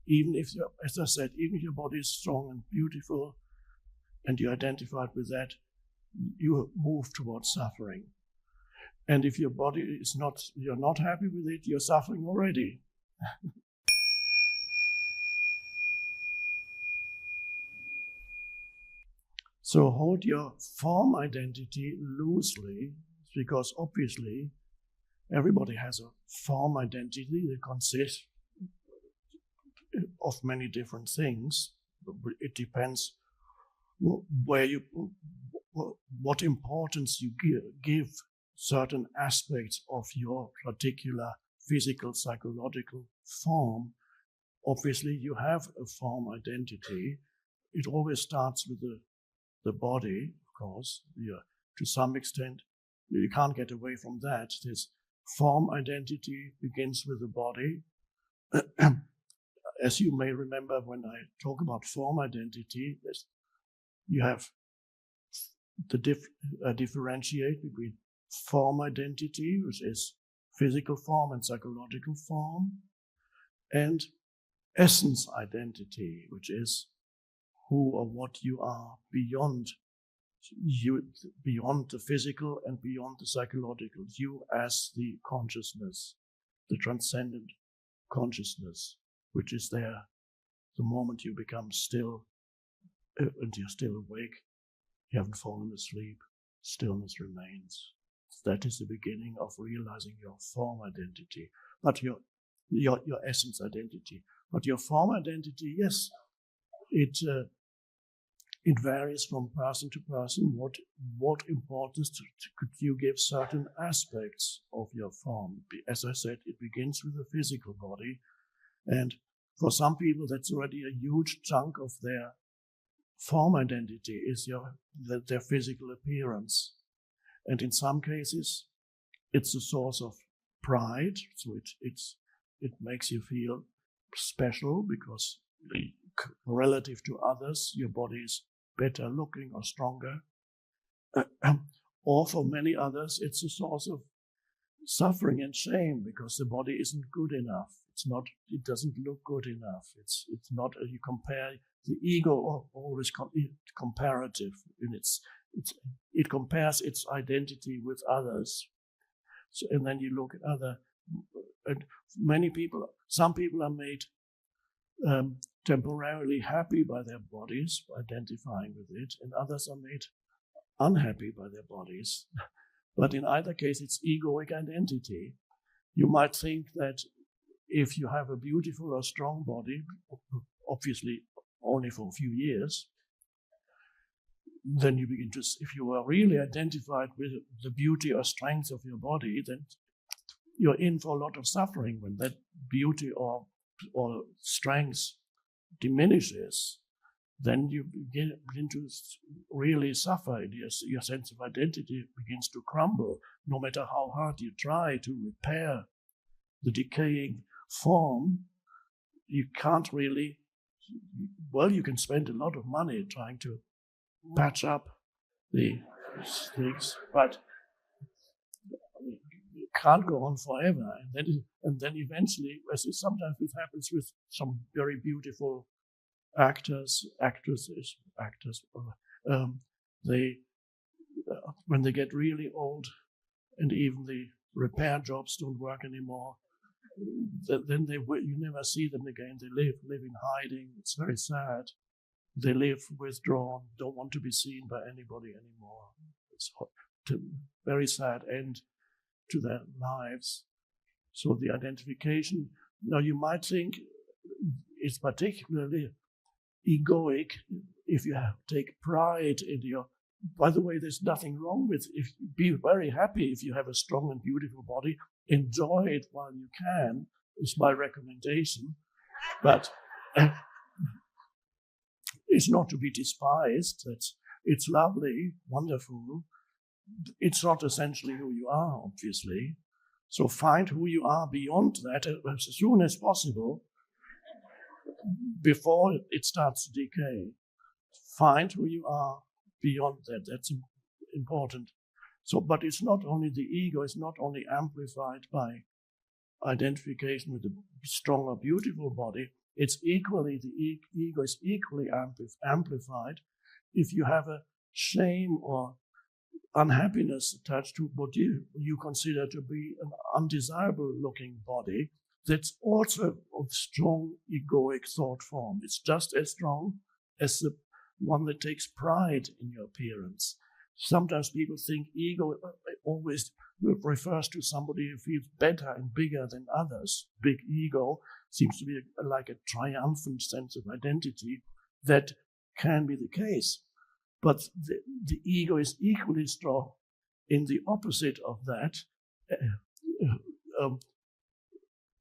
even if, as I said, even if your body is strong and beautiful, and you're identified with that, you move towards suffering. And if your body is not, you're not happy with it, you're suffering already. So hold your form identity loosely, because obviously everybody has a form identity that consists of many different things. It depends what importance you give certain aspects of your particular physical, psychological form. Obviously, you have a form identity. It always starts with the body, of course. To some extent, you can't get away from that. This form identity begins with the body. As you may remember, when I talk about form identity, you have to differentiate between form identity, which is physical form and psychological form, and essence identity, which is who or what you are beyond the physical and beyond the psychological. You as the consciousness, the transcendent consciousness, which is there the moment you become still and you're still awake. You haven't fallen asleep. Stillness remains. That is the beginning of realizing your form identity, but your essence identity. But your form identity, yes, it varies from person to person. What importance could you give certain aspects of your form? As I said, it begins with the physical body, and for some people, that's already a huge chunk of their form identity is their physical appearance. And in some cases, it's a source of pride. So it makes you feel special because relative to others, your body is better looking or stronger. Or for many others, it's a source of suffering and shame because the body isn't good enough. It doesn't look good enough. It's not, you compare the ego always comparative in it compares its identity with others. So, and then you look at and some people are made temporarily happy by their bodies, identifying with it, and others are made unhappy by their bodies. But in either case, it's egoic identity. You might think that if you have a beautiful or strong body, obviously only for a few years, then you begin to, if you are really identified with the beauty or strength of your body, then you're in for a lot of suffering when that beauty or strength diminishes. Then you begin to really suffer. Your sense of identity begins to crumble. No matter how hard you try to repair the decaying form, you can't really, you can spend a lot of money trying to patch up the things, but it can't go on forever. And then eventually, as sometimes it happens with some very beautiful actresses, when they get really old and even the repair jobs don't work anymore, then you never see them again. They live in hiding. It's very sad. They live withdrawn, don't want to be seen by anybody anymore. It's a very sad end to their lives. So the identification, now you might think it's particularly egoic if you take pride in your, by the way, there's nothing wrong with, be very happy if you have a strong and beautiful body, enjoy it while you can, is my recommendation, but it's not to be despised. It's lovely, wonderful. It's not essentially who you are, obviously. So find who you are beyond that as soon as possible, before it starts to decay. Find who you are beyond that. That's important. So, but it's not only the ego, it's not only amplified by identification with a strong or beautiful body, it's equally, ego is equally amplified if you have a shame or unhappiness attached to what you consider to be an undesirable looking body. That's also a strong egoic thought form. It's just as strong as the one that takes pride in your appearance. Sometimes people think ego always refers to somebody who feels better and bigger than others. Big ego seems to be like a triumphant sense of identity. That can be the case. But the ego is equally strong in the opposite of that,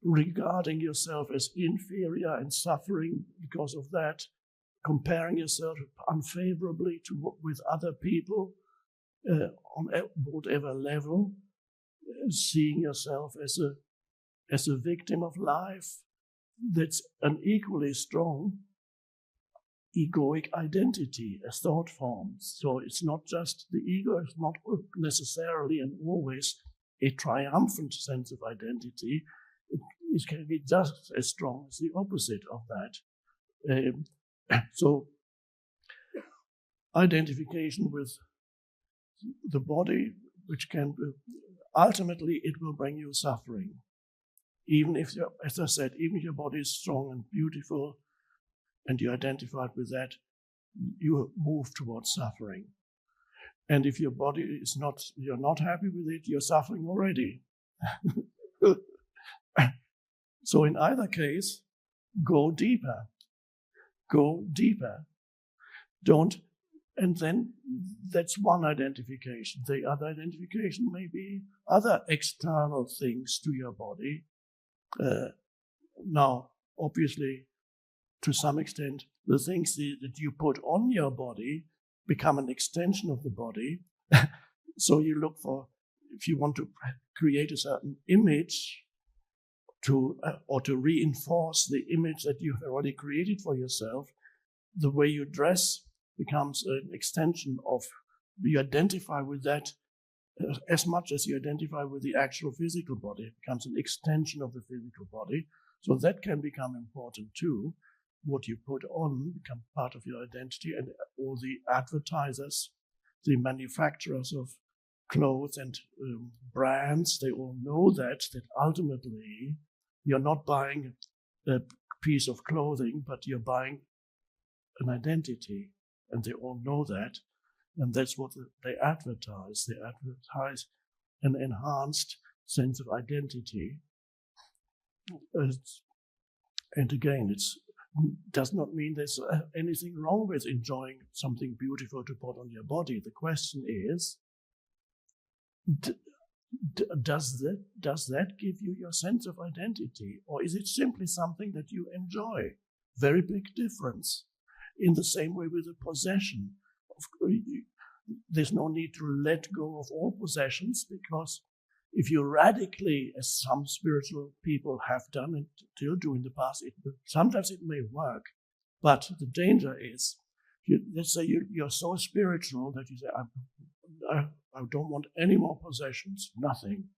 regarding yourself as inferior and suffering because of that, comparing yourself unfavorably with other people on whatever level, seeing yourself as a victim of life. That's an equally strong egoic identity, a thought form. So it's not just the ego, is not necessarily and always a triumphant sense of identity. It can be just as strong as the opposite of that. So identification with the body, which can ultimately it will bring you suffering. Even if, as I said, even if your body is strong and beautiful, and you're identified with that, you move towards suffering. And if your body is not, you're not happy with it, you're suffering already. So in either case, go deeper. Go deeper. Don't, and then that's one identification. The other identification may be other external things to your body. Now, obviously, to some extent, the things that you put on your body become an extension of the body. So you look for, if you want to create a certain image or to reinforce the image that you've already created for yourself, the way you dress becomes an extension of, you identify with that as much as you identify with the actual physical body. It becomes an extension of the physical body. So that can become important too. What you put on become part of your identity, and all the advertisers, the manufacturers of clothes and brands, they all know that ultimately you're not buying a piece of clothing, but you're buying an identity, and they all know that, and that's what they advertise. They advertise an enhanced sense of identity. And again, it does not mean there's anything wrong with enjoying something beautiful to put on your body. The question is, does that give you your sense of identity, or is it simply something that you enjoy? Very big difference. In the same way with a possession, there's no need to let go of all possessions, because if you radically, as some spiritual people have done and still do in the past, sometimes it may work, but the danger is, let's say you're so spiritual that you say, I don't want any more possessions, nothing.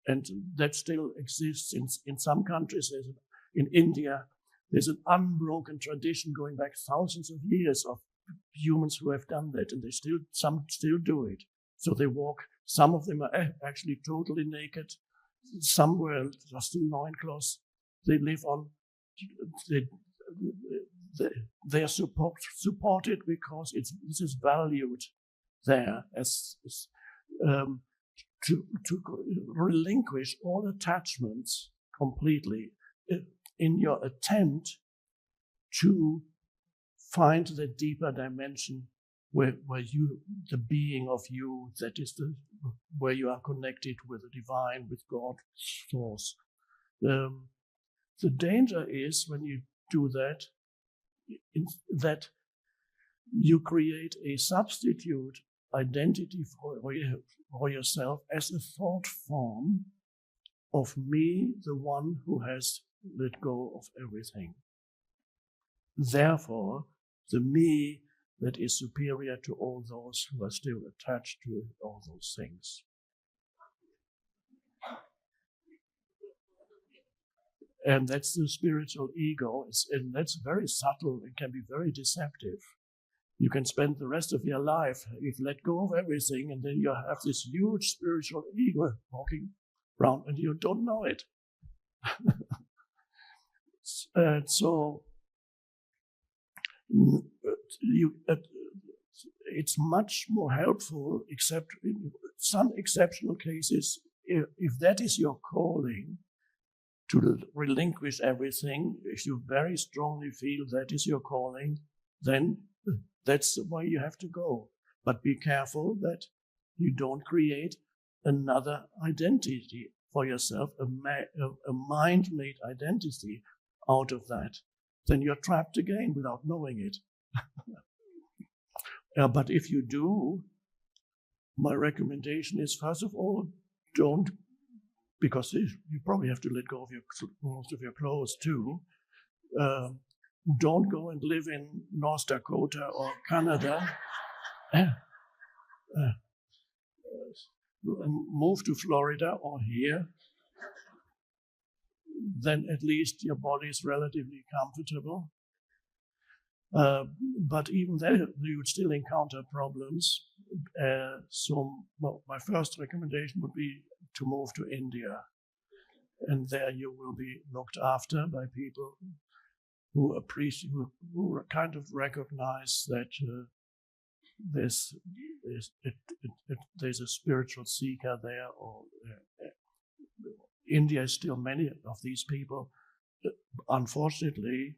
And that still exists in some countries. In India, there's an unbroken tradition going back thousands of years of humans who have done that, and some still do it. So they walk. Some of them are actually totally naked. Some wear just a loincloth. They live on. They are supported because this is valued there as to relinquish all attachments completely in your attempt to find the deeper dimension where the being of you, that is where you are connected with the divine, with God, source. The danger is when you do that, that you create a substitute identity for yourself as a thought form of me, the one who has let go of everything. Therefore, the me that is superior to all those who are still attached to all those things. And that's the spiritual ego, and that's very subtle and can be very deceptive. You can spend the rest of your life, if you let go of everything, and then you have this huge spiritual ego walking around, and you don't know it. So it's much more helpful, except in some exceptional cases, if that is your calling, to relinquish everything. If you very strongly feel that is your calling, then that's the way you have to go. But be careful that you don't create another identity for yourself, a mind-made identity out of that. Then you're trapped again without knowing it. But if you do, my recommendation is, first of all, don't, because you probably have to let go of most of your clothes too. Don't go and live in North Dakota or Canada. Move to Florida or here. Then at least your body is relatively comfortable. But even there, you would still encounter problems. So my first recommendation would be to move to India. And there you will be looked after by people who appreciate, who kind of recognize that there's a spiritual seeker there. Or India is still many of these people. Unfortunately,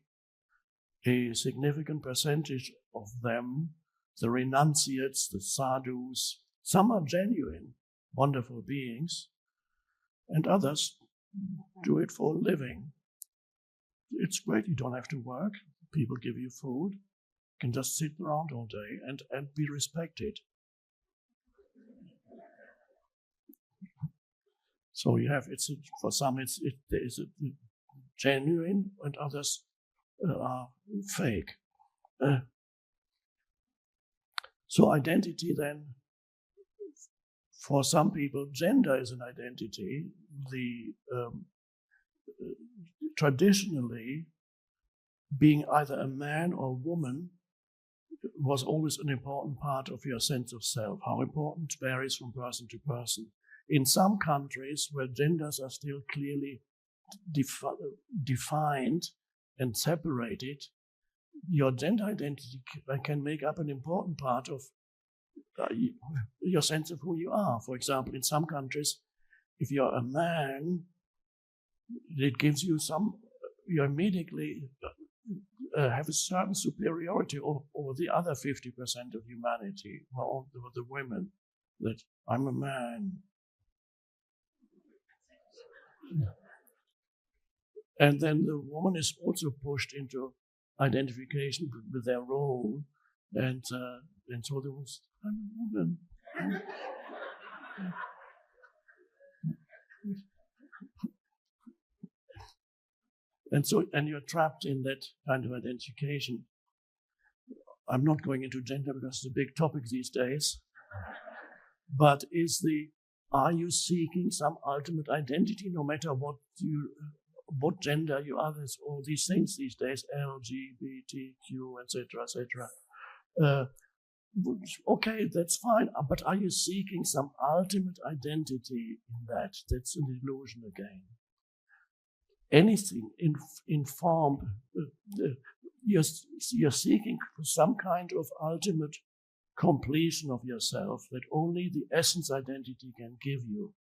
a significant percentage of them, the renunciates, the sadhus, some are genuine, wonderful beings, and others do it for a living. It's great, you don't have to work, people give you food, you can just sit around all day and be respected. So you have, for some there is a genuine, and others are fake. So identity then, for some people, gender is an identity. Traditionally, being either a man or a woman was always an important part of your sense of self. How important varies from person to person. In some countries where genders are still clearly defined and separated, your gender identity can make up an important part of your sense of who you are. For example, in some countries, if you're a man, it gives you you immediately have a certain superiority over the other 50% of humanity, or the women, that I'm a man. And then the woman is also pushed into identification with their role, and so there was, I'm a woman. And you're trapped in that kind of identification. I'm not going into gender because it's a big topic these days. But are you seeking some ultimate identity, no matter what gender you are? There's all these things these days, LGBTQ, etc., etc. Okay, that's fine. But are you seeking some ultimate identity in that? That's an illusion again. Anything informed, you're seeking some kind of ultimate completion of yourself that only the essence identity can give you.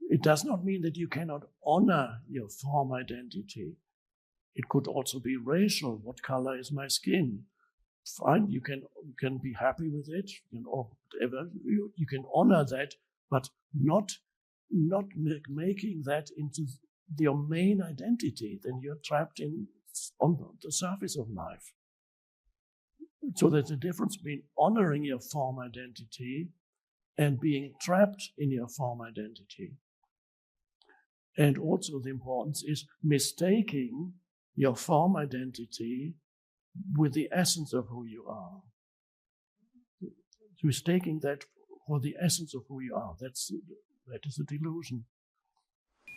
It does not mean that you cannot honor your form identity. It could also be racial. What color is my skin? Fine, you can be happy with it, or whatever. You can honor that, but not making that into your main identity. Then you're trapped on the surface of life. So there's a difference between honoring your form identity and being trapped in your form identity. And also the importance is mistaking your form identity with the essence of who you are. Mistaking that for the essence of who you are. That is a delusion.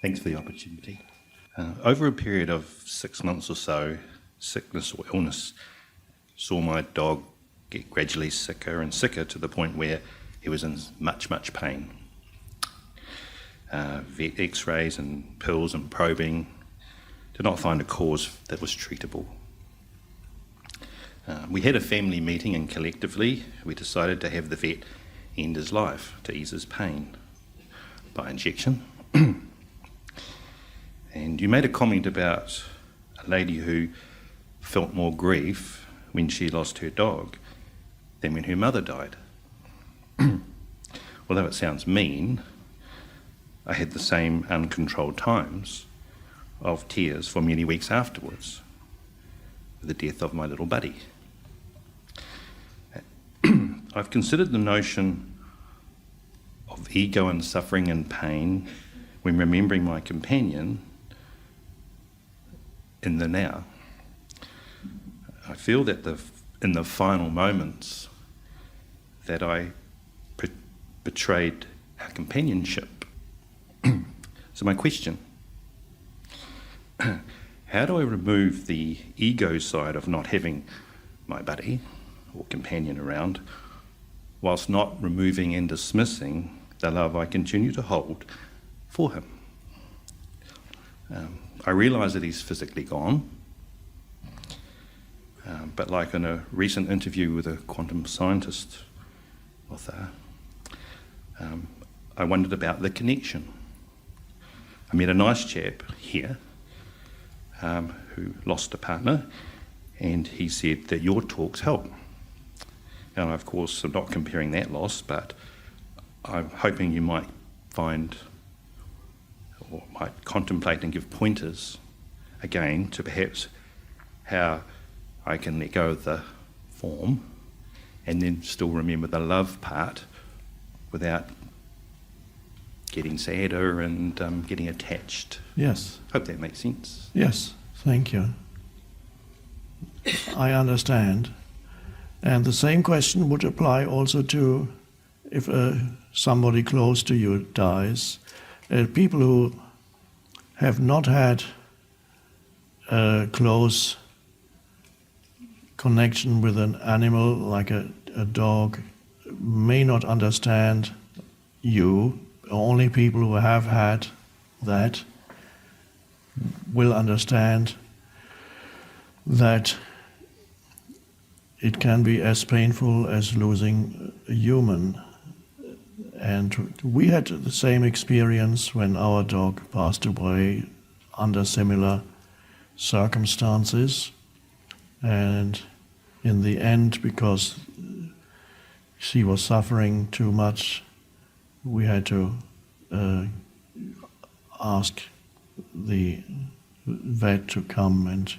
Thanks for the opportunity. Over a period of 6 months or so, sickness or illness saw my dog get gradually sicker and sicker to the point where he was in much, much pain. Vet x-rays and pills and probing did not find a cause that was treatable. We had a family meeting, and collectively we decided to have the vet end his life to ease his pain by injection. And you made a comment about a lady who felt more grief when she lost her dog than when her mother died. Although it sounds mean, I had the same uncontrolled times of tears for many weeks afterwards, with the death of my little buddy. I've considered the notion of ego and suffering and pain when remembering my companion in the now. I feel that in the final moments that I betrayed our companionship. So my question, how do I remove the ego side of not having my buddy or companion around, whilst not removing and dismissing the love I continue to hold for him? I realise that he's physically gone, but like in a recent interview with a quantum scientist author, I wondered about the connection. I met a nice chap here who lost a partner, and he said that your talks help. And of course, I'm not comparing that loss, but I'm hoping you might find or might contemplate and give pointers again to perhaps how I can let go of the form and then still remember the love part without getting sadder and getting attached. Yes. Hope that makes sense. Yes, thank you. I understand. And the same question would apply also to if somebody close to you dies. People who have not had a close connection with an animal like a dog may not understand you. Only people who have had that will understand that it can be as painful as losing a human. And we had the same experience when our dog passed away under similar circumstances. And in the end, because she was suffering too much, we had to ask the vet to come, and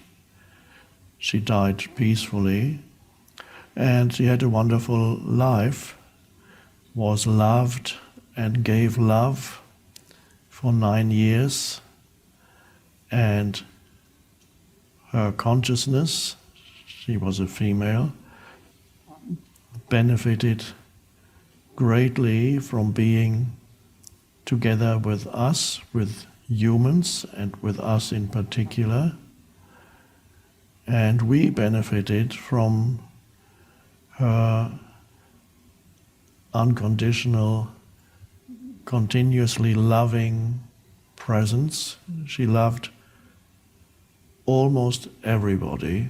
she died peacefully. And she had a wonderful life, was loved and gave love for 9 years, and her consciousness, she was a female, benefited greatly from being together with us, with humans, and with us in particular. And we benefited from her unconditional, continuously loving presence. She loved almost everybody.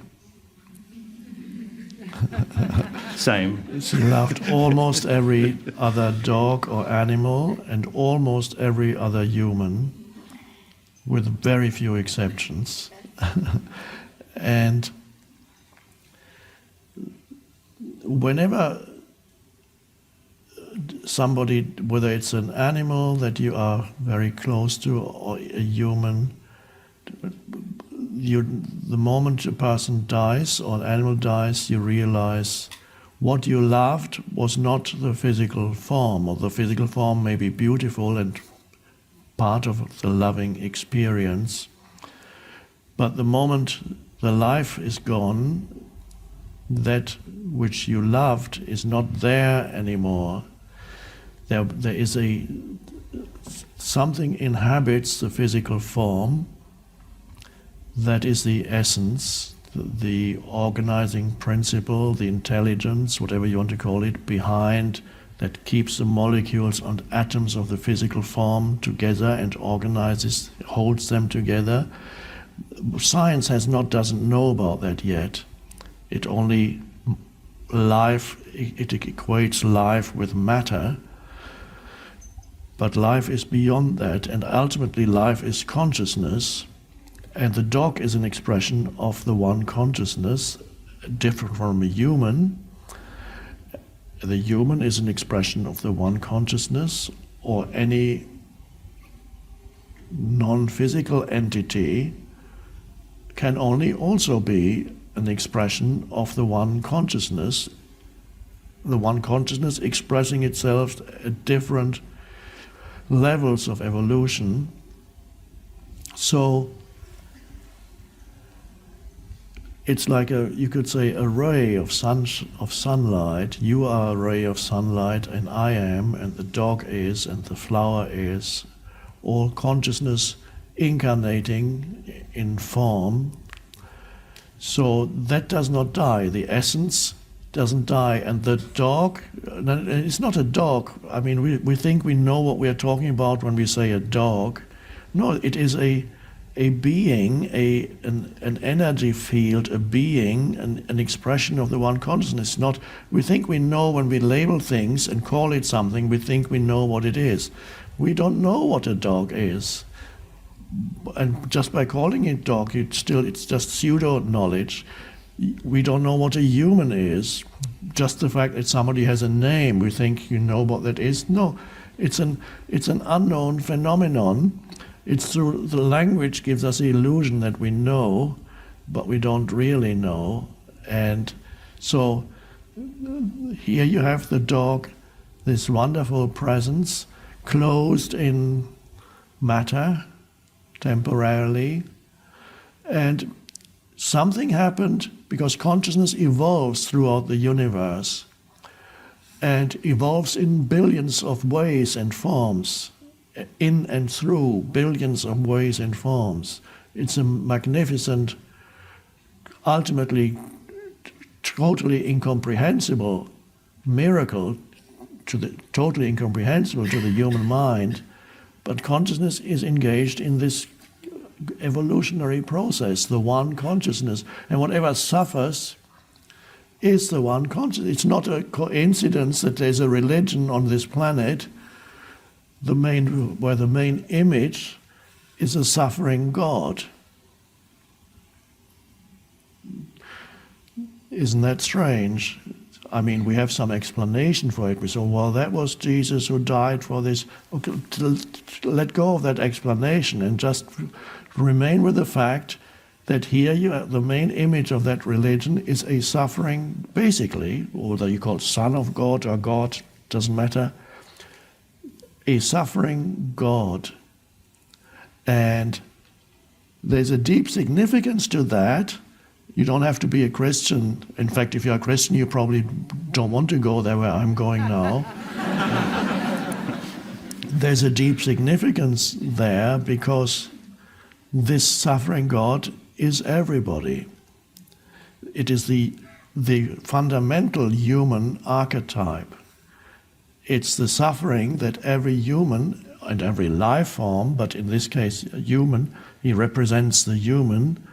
Same. She loved almost every other dog or animal and almost every other human, with very few exceptions. And whenever somebody, whether it's an animal that you are very close to or a human, the moment a person dies or an animal dies, you realize what you loved was not the physical form, or the physical form may be beautiful and part of the loving experience, but the moment the life is gone, that which you loved is not there anymore. There is a something inhabits the physical form that is the essence, the organizing principle, the intelligence, whatever you want to call it, behind, that keeps the molecules and atoms of the physical form together and organizes, holds them together. Science doesn't know about that yet. It only it equates life with matter, but life is beyond that, and ultimately life is consciousness, and the dog is an expression of the one consciousness, different from a human. The human is an expression of the one consciousness, or any non-physical entity can only also be an expression of the one consciousness expressing itself at different levels of evolution. So it's like you could say a ray of sunlight. You are a ray of sunlight, and I am, and the dog is, and the flower is, all consciousness incarnating in form. So that does not die. The essence doesn't die. And the dog, it's not a dog. I mean, we think we know what we are talking about when we say a dog. No, it is a being, an energy field, a being, an expression of the one consciousness. Not, we think we know when we label things and call it something, we think we know what it is. We don't know what a dog is. And just by calling it dog, it's just pseudo-knowledge. We don't know what a human is. Just the fact that somebody has a name, we think you know what that is. No, it's an unknown phenomenon. It's through the language gives us the illusion that we know, but we don't really know. And so here you have the dog, this wonderful presence, closed in matter, temporarily, and something happened because consciousness evolves throughout the universe and evolves in billions of ways and forms, in and through billions of ways and forms. It's a magnificent, ultimately totally incomprehensible miracle, totally incomprehensible to the human mind. But consciousness is engaged in this evolutionary process, the one consciousness. And whatever suffers is the one consciousness. It's not a coincidence that there's a religion on this planet where the main image is a suffering God. Isn't that strange? I mean, we have some explanation for it. We say, well, that was Jesus who died for this. Okay, let go of that explanation and just remain with the fact that here the main image of that religion is a suffering, basically, whether you call it Son of God or God, doesn't matter, a suffering God. And there's a deep significance to that. You don't have to be a Christian. In fact, if you're a Christian, you probably don't want to go there where I'm going now. There's a deep significance there because this suffering God is everybody. It is the fundamental human archetype. It's the suffering that every human and every life form, but in this case a human, he represents the human,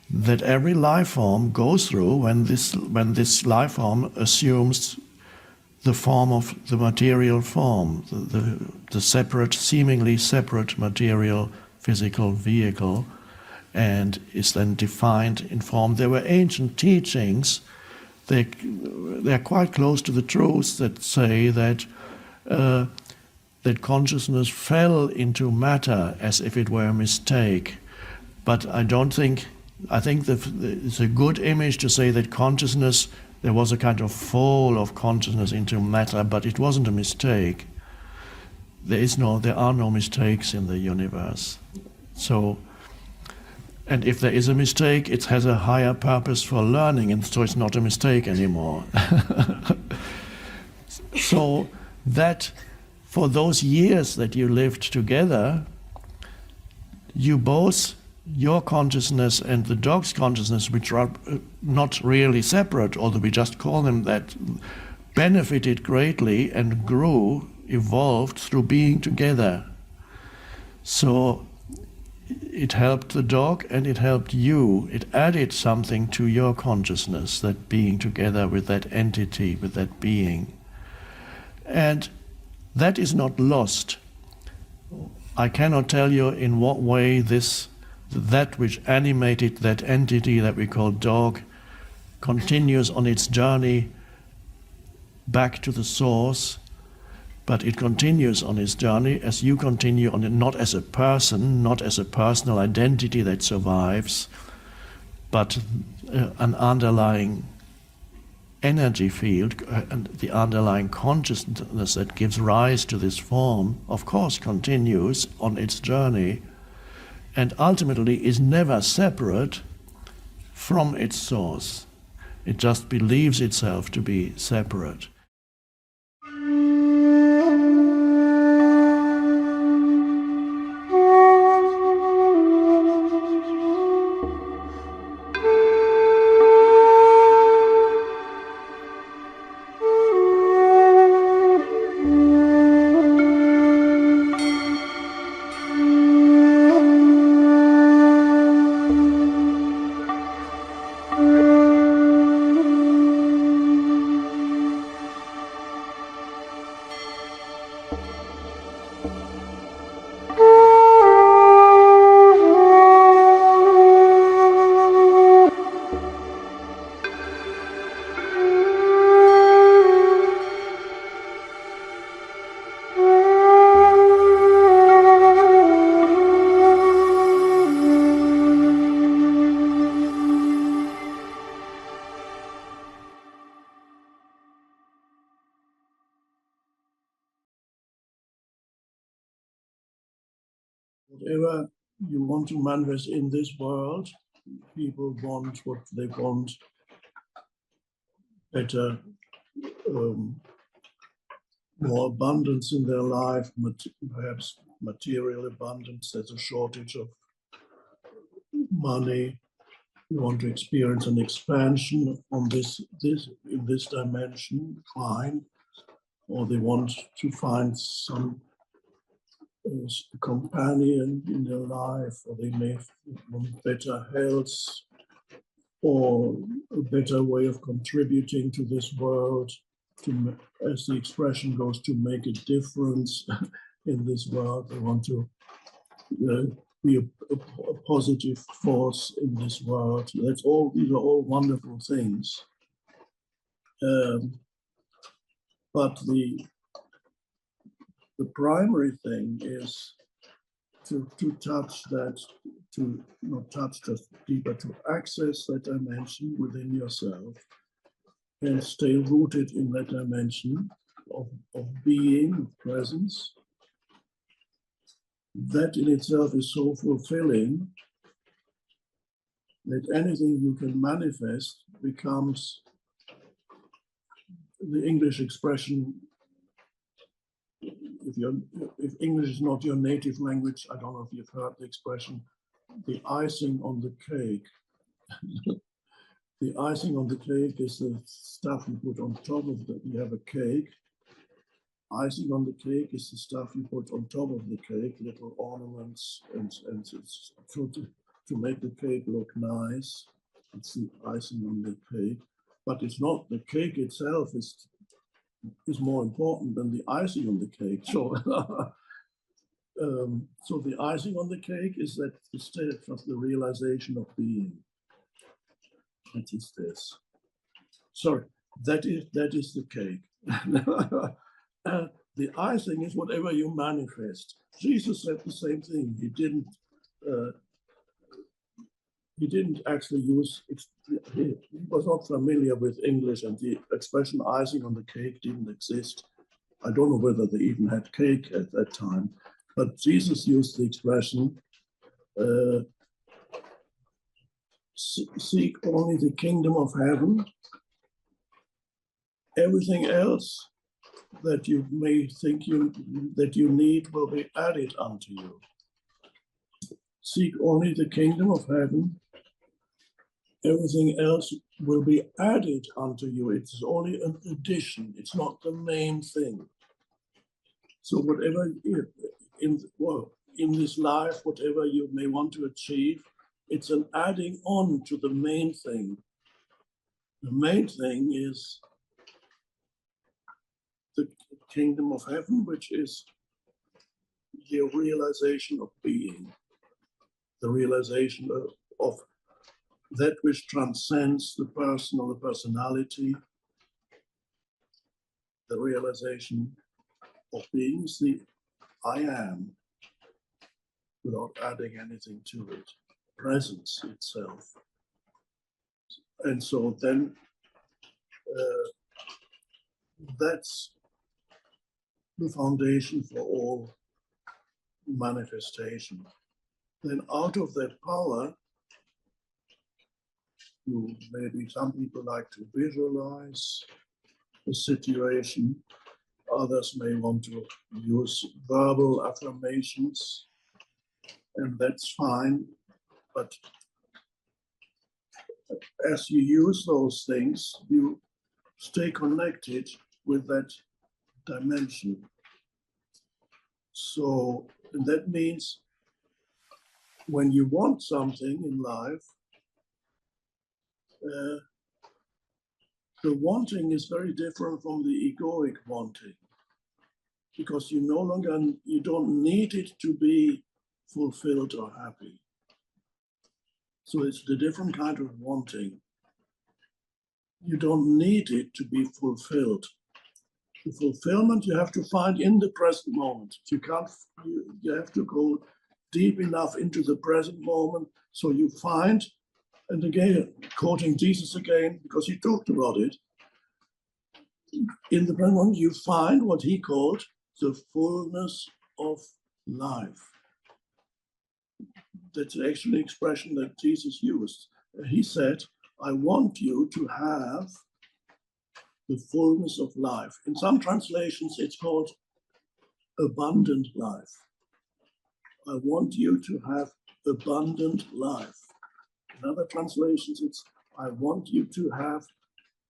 that every life form goes through when this life form assumes the form of the material form, the separate, seemingly separate material physical vehicle, and is then defined in form. There were ancient teachings, they're quite close to the truth, that say that consciousness fell into matter as if it were a mistake. But I think it's a good image to say that consciousness, there was a kind of fall of consciousness into matter, but it wasn't a mistake. There are no mistakes in the universe. So, and if there is a mistake, it has a higher purpose for learning, and so it's not a mistake anymore. So that for those years that you lived together, you both, your consciousness and the dog's consciousness, which are not really separate, although we just call them that, benefited greatly and grew, evolved through being together. So it helped the dog and it helped you. It added something to your consciousness, that being together with that entity, with that being. And that is not lost. I cannot tell you in what way that which animated that entity that we call dog continues on its journey back to the source, but it continues on its journey as you continue on it, not as a person, not as a personal identity that survives, but an underlying energy field, and the underlying consciousness that gives rise to this form, of course, continues on its journey and ultimately is never separate from its source. It just believes itself to be separate. Whatever you want to manifest in this world, people want what they want, better, more abundance in their life, perhaps material abundance. There's a shortage of money. You want to experience an expansion on in this dimension, fine. Or they want to find some companion in their life, or they may want better health, or a better way of contributing to this world, as the expression goes, to make a difference in this world. They want to be a positive force in this world. These are all wonderful things. But the primary thing is to touch that, to not touch just deeper, to access that dimension within yourself and stay rooted in that dimension of being, of presence. That in itself is so fulfilling that anything you can manifest becomes, the English expression, if English is not your native language, I don't know if you've heard the expression, the icing on the cake. The icing on the cake is the stuff you put on top of the, you have a cake. Icing on the cake is the stuff you put on top of the cake, little ornaments, and to make the cake look nice. It's the icing on the cake. But it's not, the cake itself is more important than the icing on the cake. So, so the icing on the cake is that state of the realization of being. That is this. Sorry, that is the cake. The icing is whatever you manifest. Jesus said the same thing. He didn't actually use, he was not familiar with English, and the expression icing on the cake didn't exist. I don't know whether they even had cake at that time, but Jesus used the expression, seek only the kingdom of heaven. Everything else that you may think that you need will be added unto you. Seek only the kingdom of heaven. Everything else will be added unto you. It's only an addition. It's not the main thing. So whatever in this life, whatever you may want to achieve, it's an adding on to the main thing. The main thing is the kingdom of heaven, which is the realization of being, the realization of that which transcends the person or the personality. The realization of being is the I am, without adding anything to it, presence itself. And so then that's the foundation for all manifestation. Then out of that power, maybe some people like to visualize the situation. Others may want to use verbal affirmations, and that's fine. But as you use those things, you stay connected with that dimension. So, and that means when you want something in life, the wanting is very different from the egoic wanting, because you don't need it to be fulfilled or happy. So it's the different kind of wanting. You don't need it to be fulfilled. The fulfillment you have to find in the present moment. You have to go deep enough into the present moment so you find, and again, quoting Jesus again, because he talked about it, in the present moment you find what he called the fullness of life. That's actually an expression that Jesus used. He said, I want you to have the fullness of life. In some translations, it's called abundant life. I want you to have abundant life. In other translations, it's I want you to have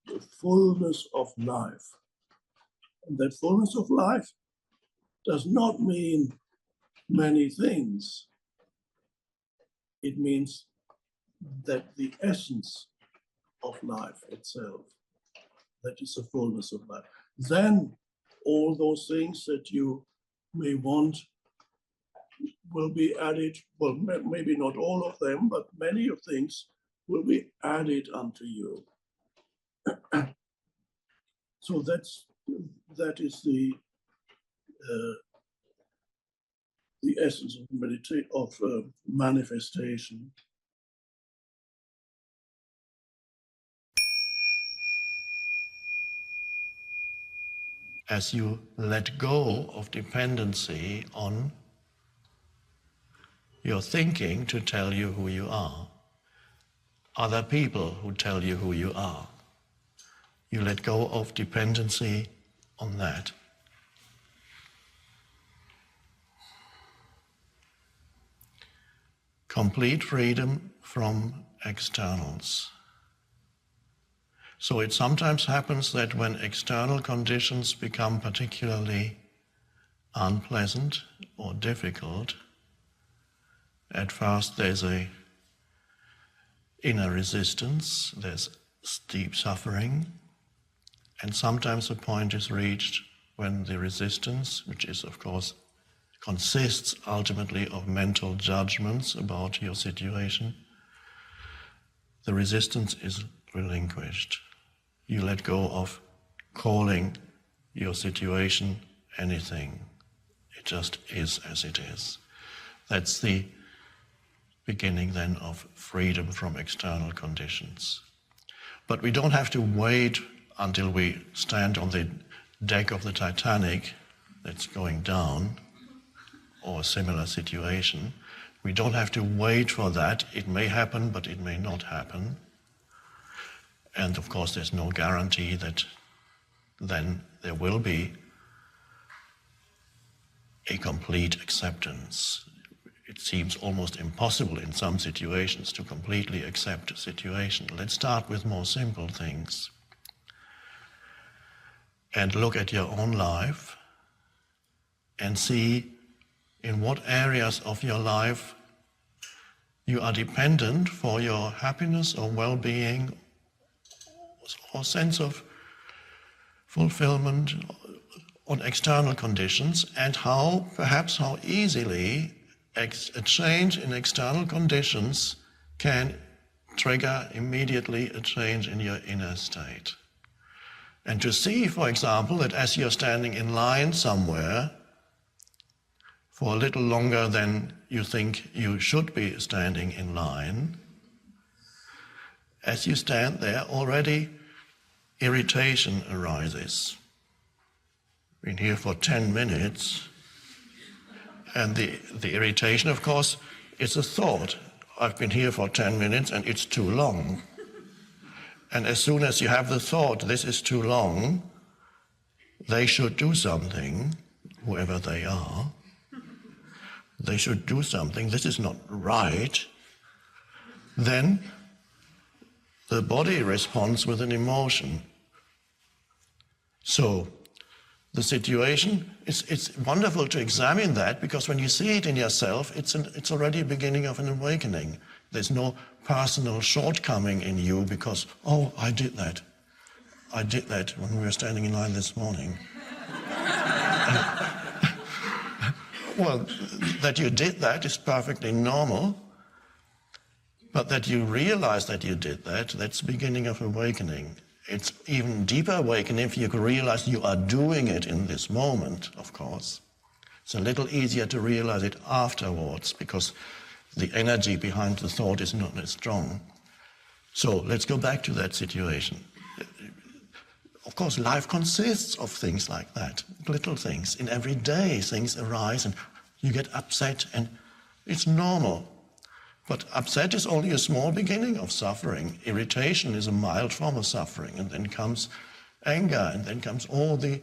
the fullness of life. And that fullness of life does not mean many things. It means that the essence of life itself, that is the fullness of life. Then all those things that you may want will be added, well, maybe not all of them, but many of things will be added unto you. So that is the essence of manifestation. As you let go of dependency on your thinking to tell you who you are, other people who tell you who you are, you let go of dependency on that. Complete freedom from externals. So it sometimes happens that when external conditions become particularly unpleasant or difficult, at first there's a inner resistance, there's deep suffering, and sometimes a point is reached when the resistance, which is of course consists ultimately of mental judgments about your situation, the resistance is relinquished. You let go of calling your situation anything. It just is as it is. That's the beginning then of freedom from external conditions. But we don't have to wait until we stand on the deck of the Titanic that's going down, or a similar situation. We don't have to wait for that. It may happen, but it may not happen. And of course, there's no guarantee that then there will be a complete acceptance. It seems almost impossible in some situations to completely accept a situation. Let's start with more simple things. And look at your own life and see in what areas of your life you are dependent for your happiness or well-being or sense of fulfillment on external conditions, and perhaps how easily a change in external conditions can trigger immediately a change in your inner state. And to see, for example, that as you're standing in line somewhere for a little longer than you think you should be standing in line, as you stand there, already irritation arises. Been here for 10 minutes, and the irritation, of course, is a thought. I've been here for 10 minutes and it's too long. And as soon as you have the thought, this is too long, they should do something, whoever they are. They should do something, this is not right. Then the body responds with an emotion. So the situation, it's wonderful to examine that, because when you see it in yourself, it's already a beginning of an awakening. There's no personal shortcoming in you because, oh, I did that when we were standing in line this morning. Well, that you did that is perfectly normal, but that you realize that you did that, that's the beginning of awakening. It's even deeper awakening if you realize you are doing it in this moment, of course. It's a little easier to realize it afterwards because the energy behind the thought is not as strong. So let's go back to that situation. Of course, life consists of things like that, little things. In every day, things arise and you get upset, and it's normal. But upset is only a small beginning of suffering. Irritation is a mild form of suffering, and then comes anger, and then comes all the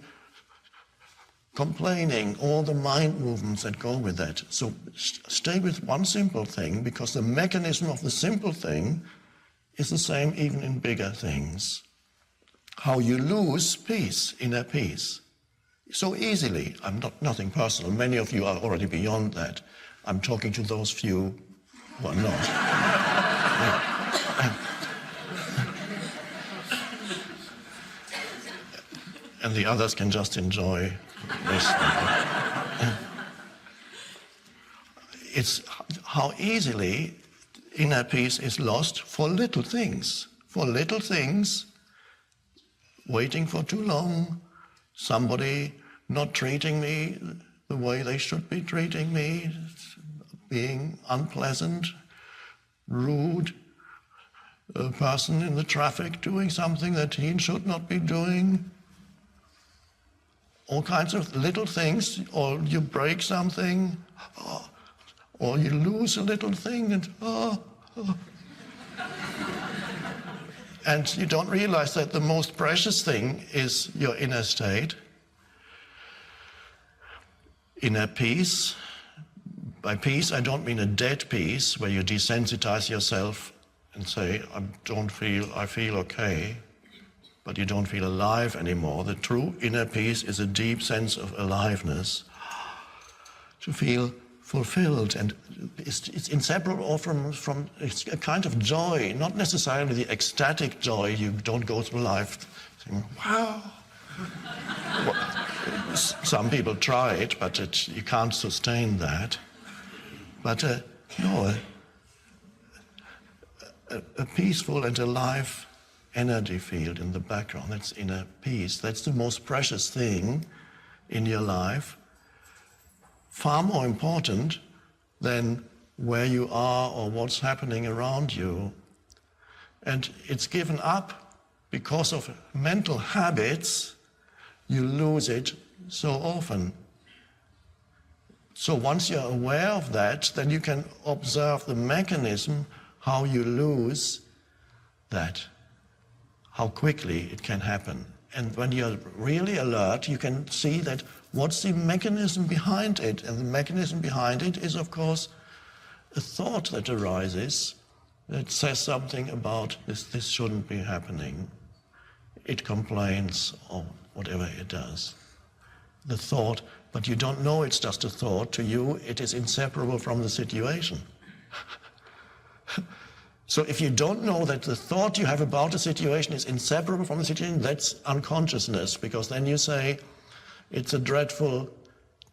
complaining, all the mind movements that go with that. So stay with one simple thing, because the mechanism of the simple thing is the same even in bigger things. How you lose peace, inner peace, so easily. Nothing personal. Many of you are already beyond that. I'm talking to those few who are not. And the others can just enjoy this. It's how easily inner peace is lost for little things. For little things, waiting for too long, somebody not treating me the way they should be treating me, being unpleasant, rude, a person in the traffic doing something that he should not be doing, all kinds of little things, or you break something, or you lose a little thing, and and you don't realize that the most precious thing is your inner state, inner peace. By peace, I don't mean a dead peace where you desensitize yourself and say, I feel okay, but you don't feel alive anymore. The true inner peace is a deep sense of aliveness, to feel fulfilled, and it's inseparable from it's a kind of joy, not necessarily the ecstatic joy. You don't go through life saying, wow. Well, some people try it, but you can't sustain that. But no, a peaceful and alive energy field in the background, that's inner peace. That's the most precious thing in your life. Far more important than where you are or what's happening around you. And it's given up because of mental habits. You lose it so often. So once you're aware of that, then you can observe the mechanism, how you lose that, how quickly it can happen. And when you're really alert, you can see that What's the mechanism behind it? And the mechanism behind it is, of course, a thought that arises that says something about this shouldn't be happening. It complains or whatever it does. The thought, but you don't know it's just a thought. To you, it is inseparable from the situation. So if you don't know that the thought you have about a situation is inseparable from the situation, that's unconsciousness, because then you say, it's a dreadful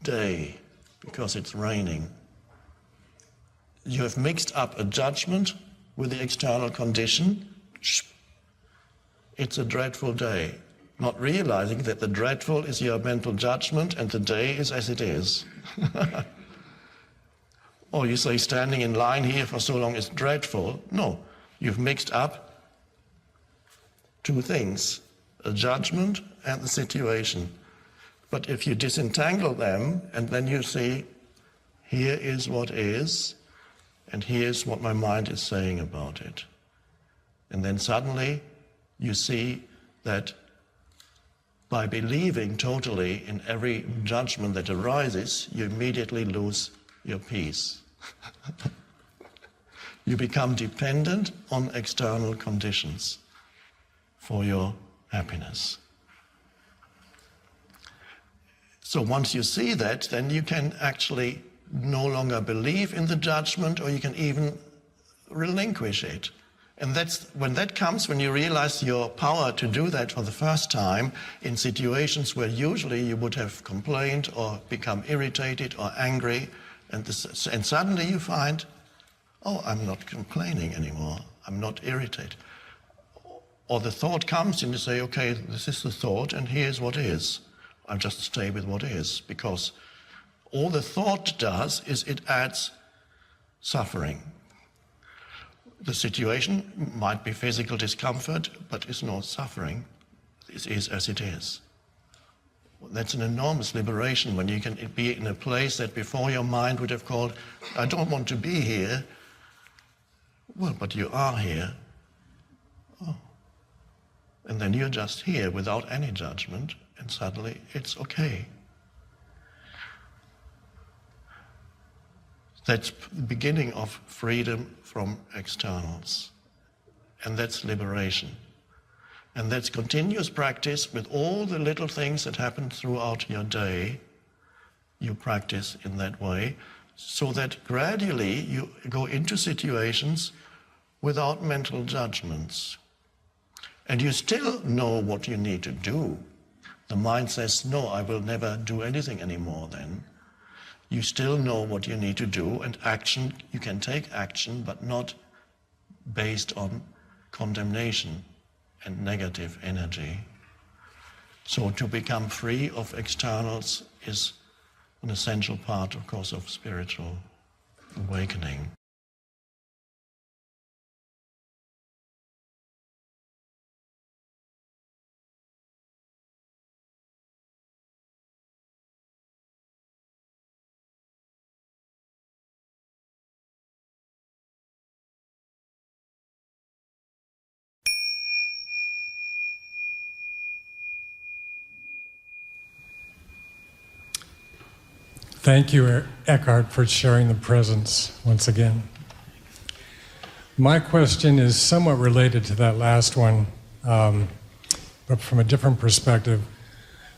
day because it's raining. You have mixed up a judgment with the external condition. It's a dreadful day, not realizing that the dreadful is your mental judgment and the day is as it is. Or you say standing in line here for so long is dreadful. No, you've mixed up two things, a judgment and the situation. But if you disentangle them and then you see, here is what is, and here's what my mind is saying about it. And then suddenly you see that by believing totally in every judgment that arises, you immediately lose your peace. You become dependent on external conditions for your happiness. So once you see that, then you can actually no longer believe in the judgment, or you can even relinquish it. And that's when that comes, when you realize your power to do that for the first time in situations where usually you would have complained or become irritated or angry, and suddenly you find, oh, I'm not complaining anymore, I'm not irritated. Or the thought comes and you say, okay, this is the thought and here's what is. I'll just stay with what is, because all the thought does is it adds suffering. The situation might be physical discomfort, but it's not suffering. It is as it is. That's an enormous liberation when you can be in a place that before your mind would have called, I don't want to be here. Well, but you are here. Oh. And then you're just here without any judgment, and suddenly it's okay. That's the beginning of freedom from externals. And that's liberation. And that's continuous practice with all the little things that happen throughout your day. You practice in that way, so that gradually you go into situations without mental judgments. And you still know what you need to do. The mind says, no, I will never do anything anymore then. You still know what you need to do, and action, you can take action, but not based on condemnation and negative energy. So to become free of externals is an essential part, of course, of spiritual awakening. Thank you, Eckhart, for sharing the presence once again. My question is somewhat related to that last one, but from a different perspective.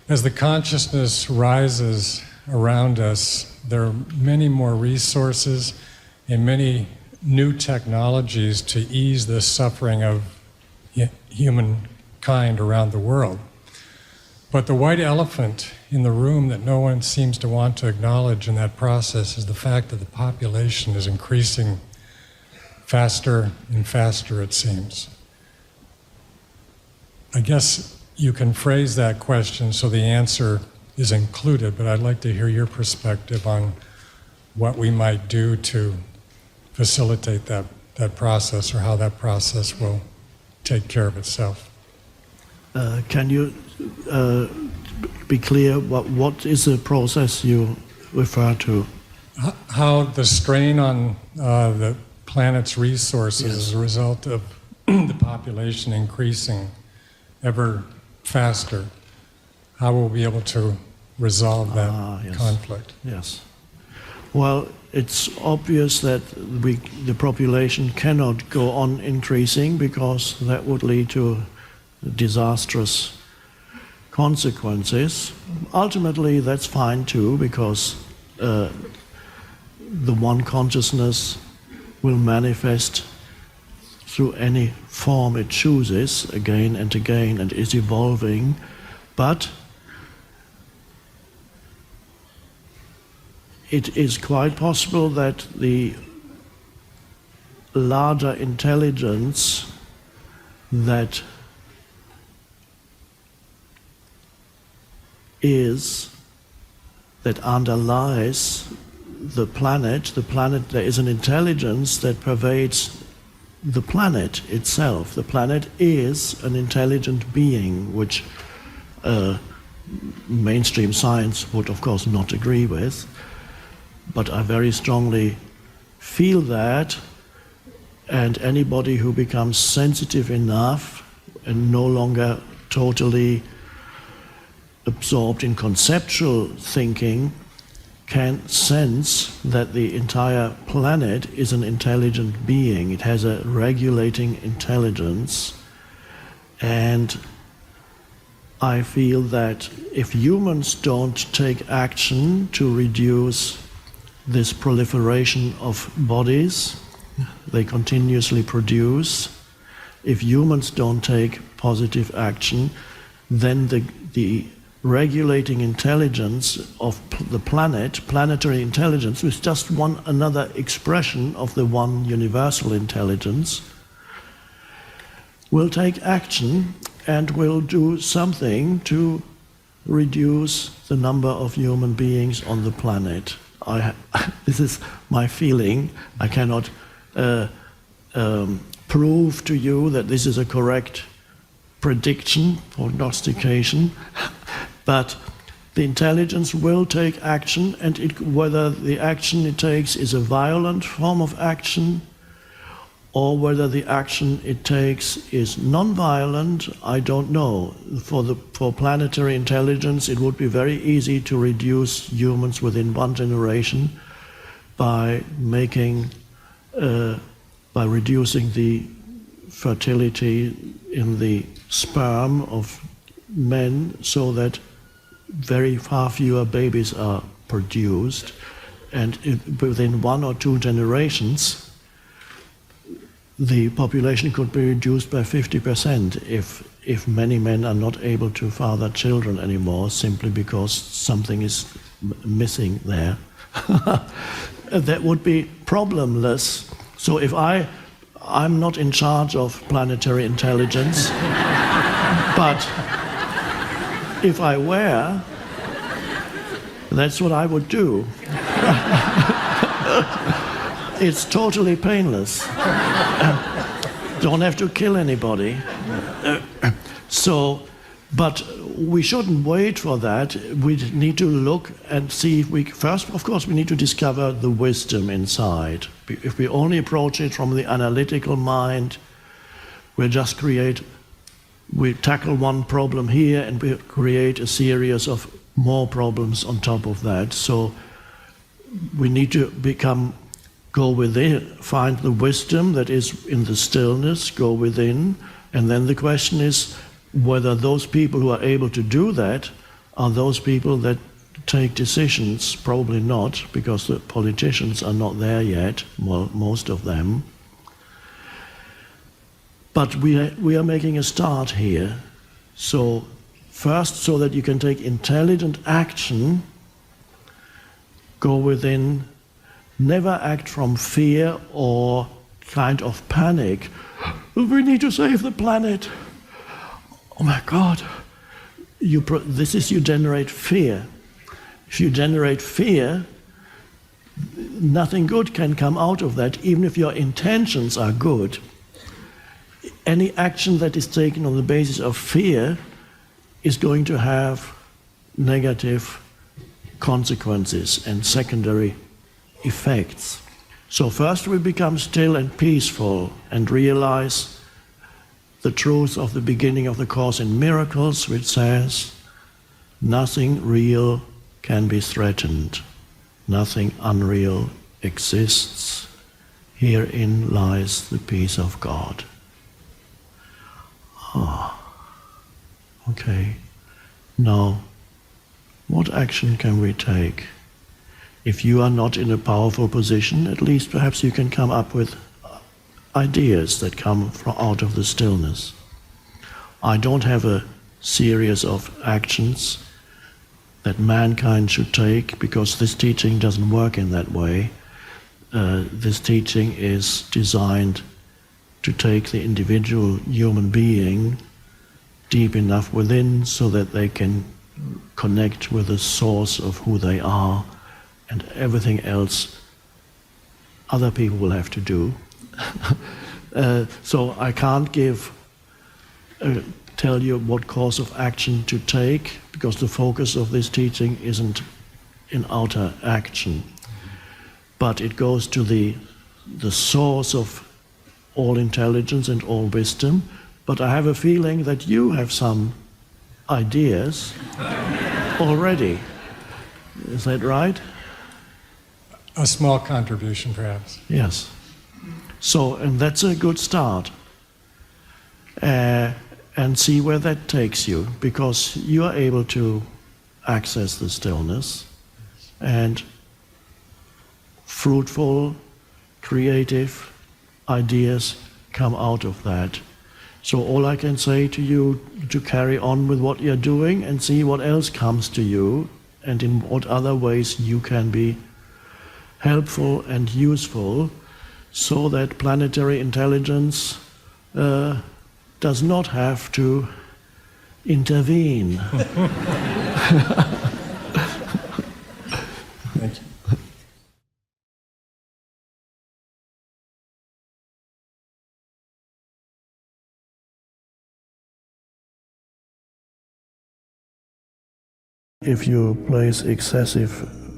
As the consciousness rises around us, there are many more resources and many new technologies to ease the suffering of humankind around the world. But the white elephant in the room that no one seems to want to acknowledge in that process is the fact that the population is increasing faster and faster, it seems. I guess you can phrase that question so the answer is included, but I'd like to hear your perspective on what we might do to facilitate that process, or how that process will take care of itself. Can you be clear what is the process you refer to? How the strain on the planet's resources as a result of the population increasing ever faster, how we'll be able to resolve that Yes. conflict? Yes. Well, it's obvious that the population cannot go on increasing because that would lead to disastrous consequences. Ultimately, that's fine too, because the one consciousness will manifest through any form it chooses again and again and is evolving. But it is quite possible that the larger intelligence that underlies the planet, there is an intelligence that pervades the planet itself. The planet is an intelligent being, which mainstream science would of course not agree with, but I very strongly feel that, and anybody who becomes sensitive enough and no longer totally absorbed in conceptual thinking can sense that the entire planet is an intelligent being. It has a regulating intelligence, and I feel that if humans don't take action to reduce this proliferation of bodies they continuously produce, if humans don't take positive action, then the regulating intelligence of the planet, planetary intelligence, is just another expression of the one universal intelligence, will take action and will do something to reduce the number of human beings on the planet. This is my feeling. I cannot prove to you that this is a correct prediction, prognostication, but the intelligence will take action, and whether the action it takes is a violent form of action or whether the action it takes is non-violent, I don't know. For planetary intelligence, it would be very easy to reduce humans within one generation by reducing the fertility in the sperm of men so that very far fewer babies are produced, and within 1 or 2 generations the population could be reduced by 50% if many men are not able to father children anymore simply because something is missing there. That would be problemless. So if I'm not in charge of planetary intelligence, but if I were, that's what I would do. It's totally painless. Don't have to kill anybody. But we shouldn't wait for that. We need to look and see if first, of course, we need to discover the wisdom inside. If we only approach it from the analytical mind, we tackle one problem here and we create a series of more problems on top of that. So we need to go within, find the wisdom that is in the stillness, go within, and then the question is whether those people who are able to do that are those people that take decisions. Probably not, because the politicians are not there yet, well, most of them. But we are making a start here. So first, so that you can take intelligent action, go within, never act from fear or kind of panic. We need to save the planet. Oh my God. You generate fear. If you generate fear, nothing good can come out of that, even if your intentions are good. Any action that is taken on the basis of fear is going to have negative consequences and secondary effects. So first we become still and peaceful and realize the truth of the beginning of the Course in Miracles, which says Nothing real can be threatened. Nothing unreal exists. Herein lies the peace of God. Okay. Now, what action can we take? If you are not in a powerful position, at least perhaps you can come up with ideas that come from out of the stillness. I don't have a series of actions that mankind should take, because this teaching doesn't work in that way. This teaching is designed to take the individual human being deep enough within so that they can connect with the source of who they are, and everything else other people will have to do. So I can't tell you what course of action to take, because the focus of this teaching isn't in outer action, but it goes to the source of all intelligence and all wisdom. But I have a feeling that you have some ideas already. Is that right? A small contribution, perhaps. Yes. So, and that's a good start. And see where that takes you, because you are able to access the stillness, and fruitful, creative ideas come out of that. So all I can say to you, to carry on with what you're doing and see what else comes to you, and in what other ways you can be helpful and useful, so that planetary intelligence does not have to intervene. Thank you. If you place excessive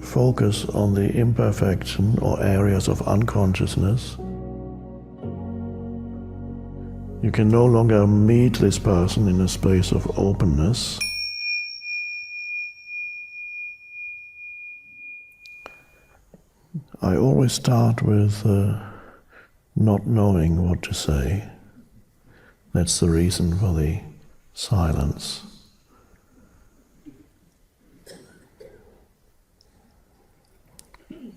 focus on the imperfection or areas of unconsciousness, you can no longer meet this person in a space of openness. I always start with not knowing what to say. That's the reason for the silence.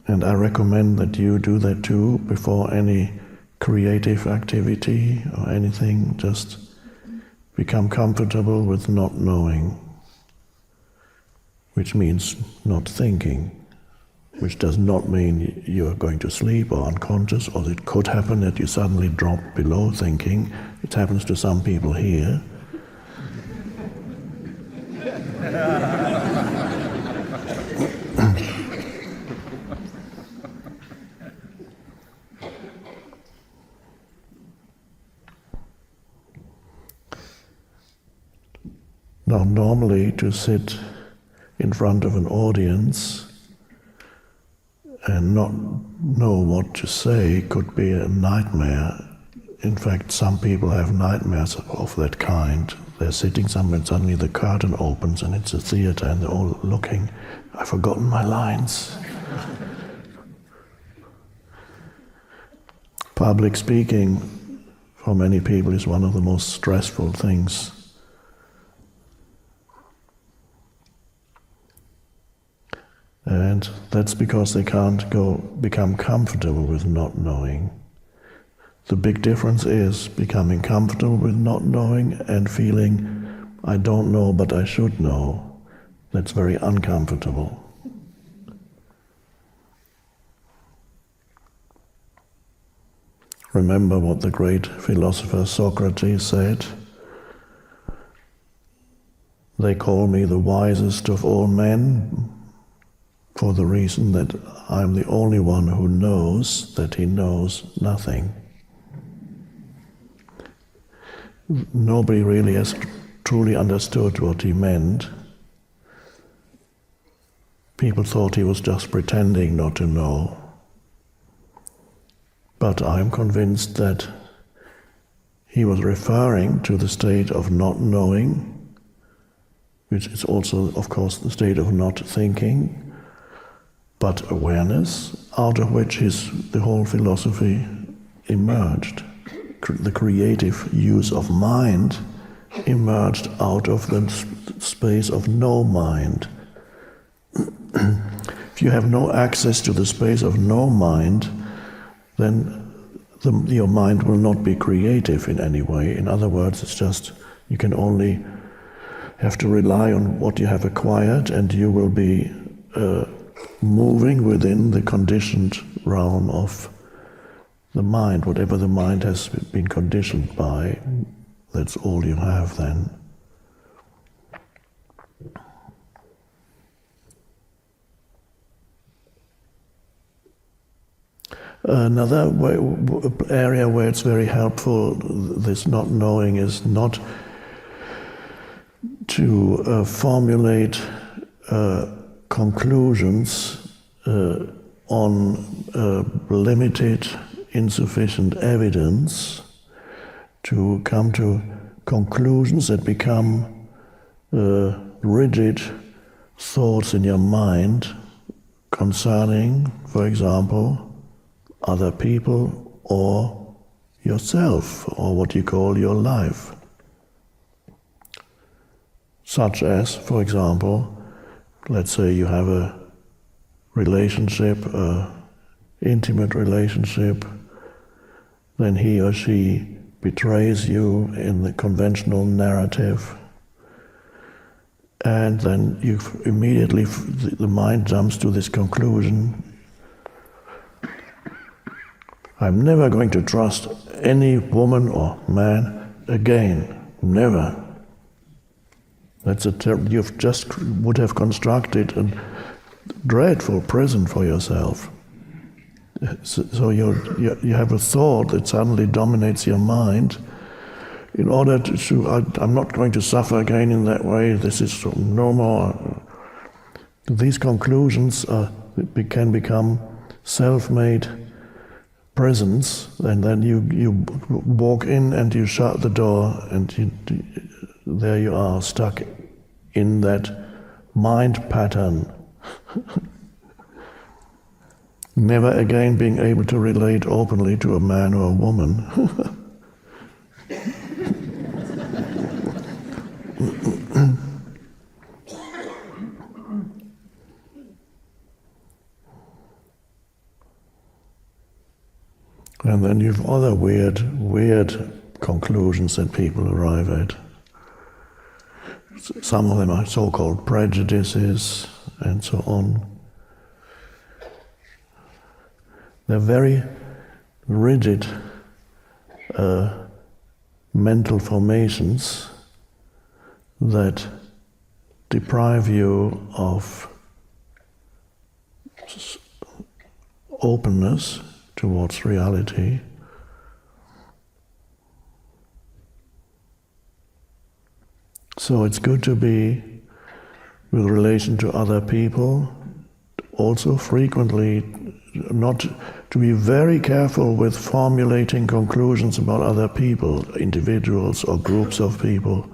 And I recommend that you do that too before any creative activity or anything. Just become comfortable with not knowing, which means not thinking, which does not mean you are going to sleep or unconscious, or it could happen that you suddenly drop below thinking. It happens to some people here. Now, normally to sit in front of an audience and not know what to say could be a nightmare. In fact, some people have nightmares of that kind. They're sitting somewhere and suddenly the curtain opens and it's a theater and they're all looking. I've forgotten my lines. Public speaking, for many people, is one of the most stressful things. And that's because they can't become comfortable with not knowing. The big difference is becoming comfortable with not knowing and feeling, I don't know, but I should know. That's very uncomfortable. Remember what the great philosopher Socrates said? They call me the wisest of all men, for the reason that I'm the only one who knows that he knows nothing. Nobody really has truly understood what he meant. People thought he was just pretending not to know. But I'm convinced that he was referring to the state of not knowing which is also, of course, the state of not thinking, but awareness, out of which the whole philosophy emerged. The creative use of mind emerged out of the space of no mind. If you have no access to the space of no mind, then your mind will not be creative in any way. In other words, it's just, you can only have to rely on what you have acquired, and you will be moving within the conditioned realm of the mind. Whatever the mind has been conditioned by, that's all you have then. Another area where it's very helpful, this not knowing, is not to formulate conclusions on limited, insufficient evidence, to come to conclusions that become rigid thoughts in your mind concerning, for example, other people or yourself, or what you call your life. Such as, for example, let's say you have a relationship, an intimate relationship, then he or she betrays you in the conventional narrative, and then you immediately, the mind jumps to this conclusion: I'm never going to trust any woman or man again. Never. That's you've just would have constructed a dreadful prison for yourself. So you have a thought that suddenly dominates your mind. In order I'm not going to suffer again in that way. This is no more. These conclusions can become self-made prisons, and then you walk in and you shut the door, and there you are, stuck in that mind pattern. Never again being able to relate openly to a man or a woman. And then you've other weird conclusions that people arrive at. Some of them are so-called prejudices and so on. They're very rigid mental formations that deprive you of openness towards reality. So it's good to be, with relation to other people, also frequently not to be very careful with formulating conclusions about other people, individuals or groups of people.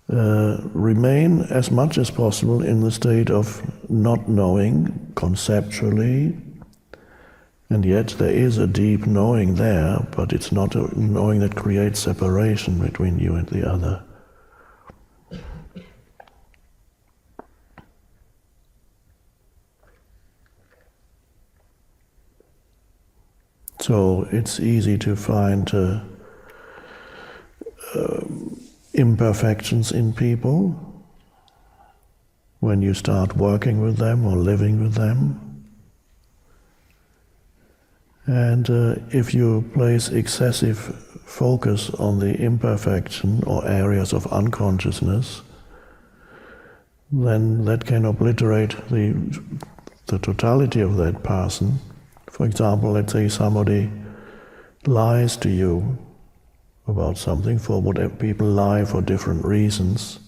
Remain as much as possible in the state of not knowing conceptually, and yet there is a deep knowing there, but it's not a knowing that creates separation between you and the other. So it's easy to find imperfections in people when you start working with them or living with them. And if you place excessive focus on the imperfection or areas of unconsciousness, then that can obliterate the totality of that person. For example, let's say somebody lies to you about something, for whatever, people lie for different reasons,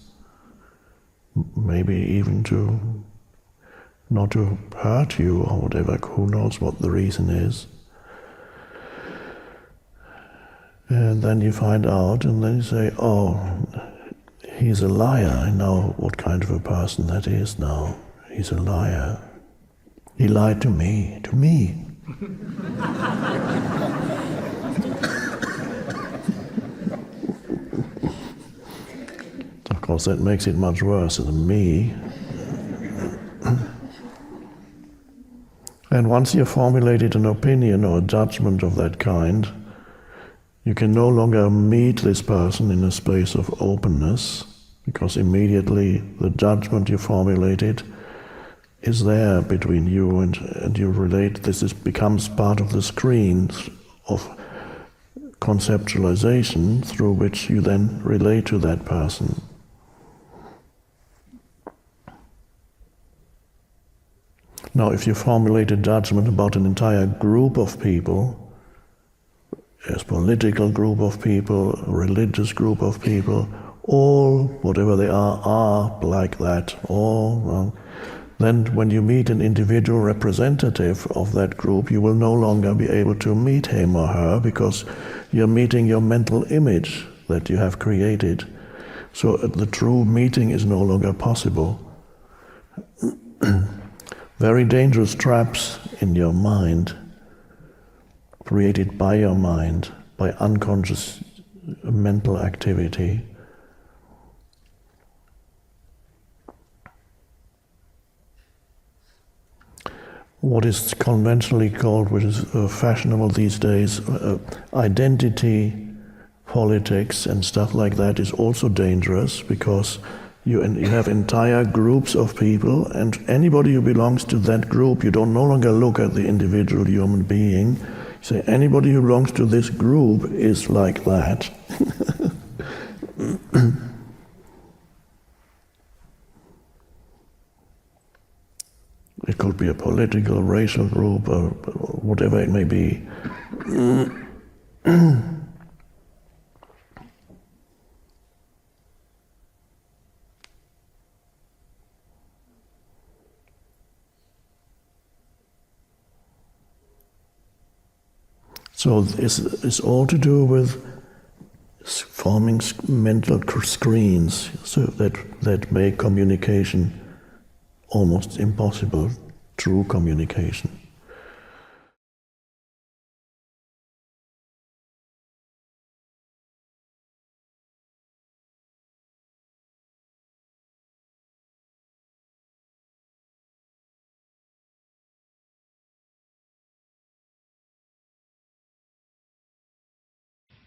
maybe even to not to hurt you or whatever, who knows what the reason is. And then you find out, and then you say, oh, he's a liar. I know what kind of a person that is now. He's a liar. He lied to me, to me. Of course, that makes it much worse than me. And once you've formulated an opinion or a judgment of that kind, you can no longer meet this person in a space of openness, because immediately the judgment you formulated is there between you and you relate. Becomes part of the screen of conceptualization through which you then relate to that person. Now, if you formulate a judgment about an entire group of people, a political group of people, a religious group of people, all, whatever they are like that, all wrong, then when you meet an individual representative of that group, you will no longer be able to meet him or her because you're meeting your mental image that you have created. So the true meeting is no longer possible. Very dangerous traps in your mind, created by your mind, by unconscious mental activity. What is conventionally called, which is fashionable these days, identity politics and stuff like that is also dangerous, because you have entire groups of people, and anybody who belongs to that group, you don't no longer look at the individual human being. You say, anybody who belongs to this group is like that. It could be a political, racial group, or whatever it may be. So it's all to do with forming mental screens so that make communication almost impossible, true communication.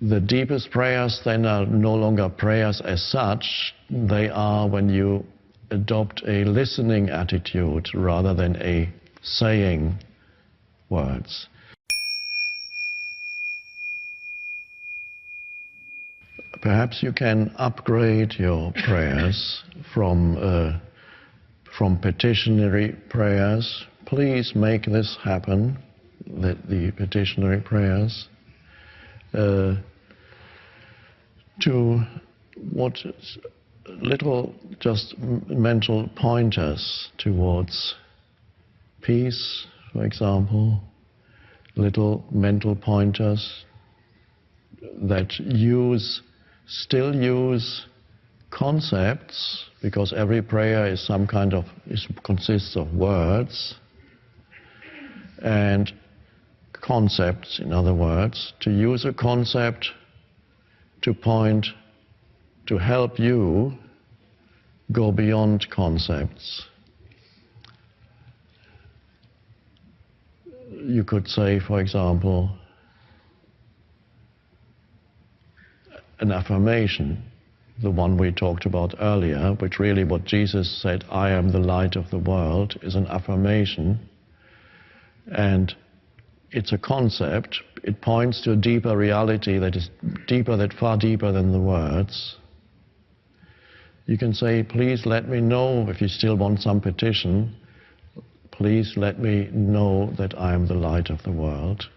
The deepest prayers then are no longer prayers as such. They are when you adopt a listening attitude rather than a saying words. Perhaps you can upgrade your prayers from petitionary prayers. Please make this happen, the petitionary prayers, to what little just mental pointers towards peace, for example, little mental pointers that still use concepts, because every prayer is consists of words and concepts, in other words, to use a concept to point, to help you go beyond concepts. You could say, for example, an affirmation, the one we talked about earlier, which really what Jesus said, I am the light of the world, is an affirmation. And it's a concept. It points to a deeper reality that is far deeper than the words. You can say, please let me know, if you still want some petition, please let me know that I am the light of the world.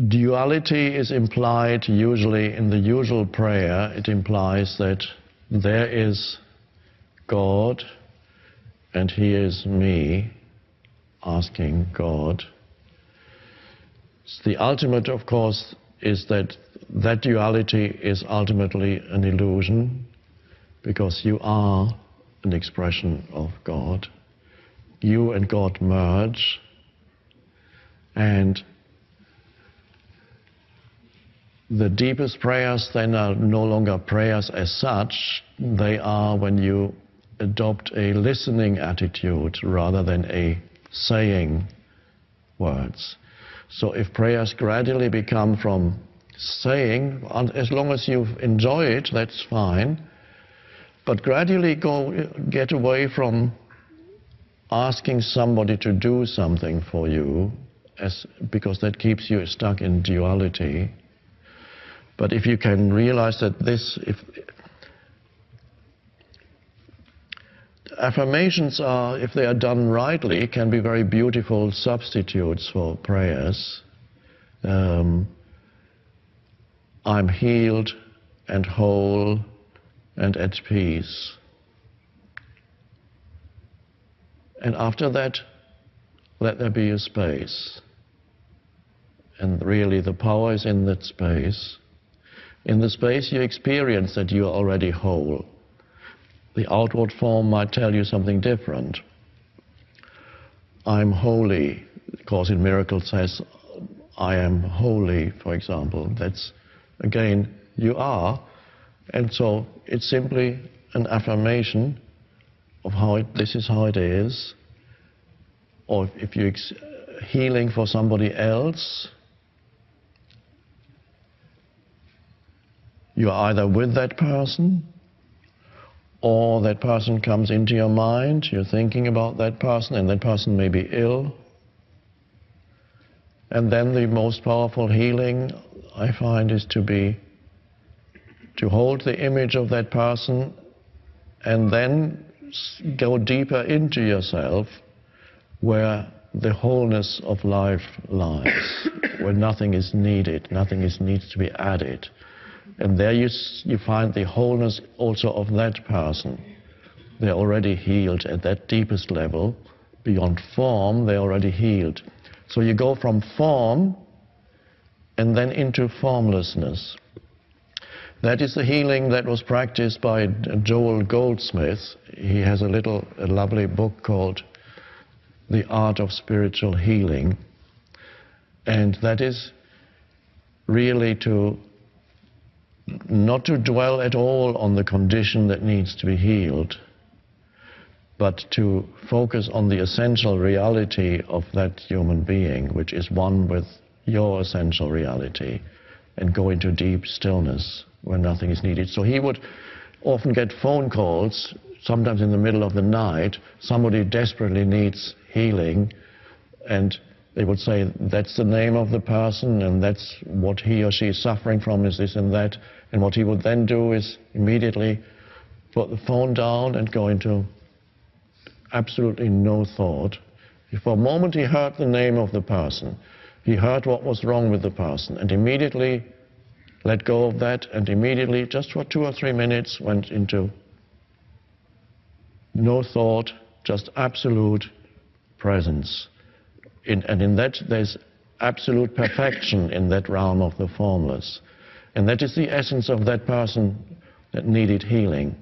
Duality is implied usually in the usual prayer. It implies that there is God and He is me, asking God. The ultimate, of course, is that that duality is ultimately an illusion, because you are an expression of God. You and God merge, and the deepest prayers then are no longer prayers as such. They are when you adopt a listening attitude rather than a saying words. So if prayers gradually become from saying, as long as you enjoy it, that's fine, but gradually get away from asking somebody to do something for you, because that keeps you stuck in duality. But if you can realize that affirmations are, if they are done rightly, can be very beautiful substitutes for prayers. I'm healed and whole and at peace. And after that, let there be a space. And really the power is in that space. In the space you experience that you are already whole. The outward form might tell you something different. I'm holy. The Course in Miracles says, I am holy, for example. That's, again, you are. And so it's simply an affirmation of this is how it is. Or if you're healing for somebody else, you're either with that person, or that person comes into your mind, you're thinking about that person, and that person may be ill. And then the most powerful healing, I find, is to hold the image of that person and then go deeper into yourself, where the wholeness of life lies, where nothing is needed, needs to be added. And there you find the wholeness also of that person. They're already healed at that deepest level. Beyond form, they're already healed. So you go from form and then into formlessness. That is the healing that was practiced by Joel Goldsmith. He has a lovely book called The Art of Spiritual Healing. And that is really not to dwell at all on the condition that needs to be healed, but to focus on the essential reality of that human being, which is one with your essential reality, and go into deep stillness where nothing is needed. So he would often get phone calls, sometimes in the middle of the night, somebody desperately needs healing, and they would say, that's the name of the person, and that's what he or she is suffering from, is this and that. And what he would then do is immediately put the phone down and go into absolutely no thought. For a moment he heard the name of the person, he heard what was wrong with the person, and immediately let go of that, and immediately, just for 2 or 3 minutes, went into no thought, just absolute presence. And in that, there's absolute perfection in that realm of the formless. And that is the essence of that person that needed healing.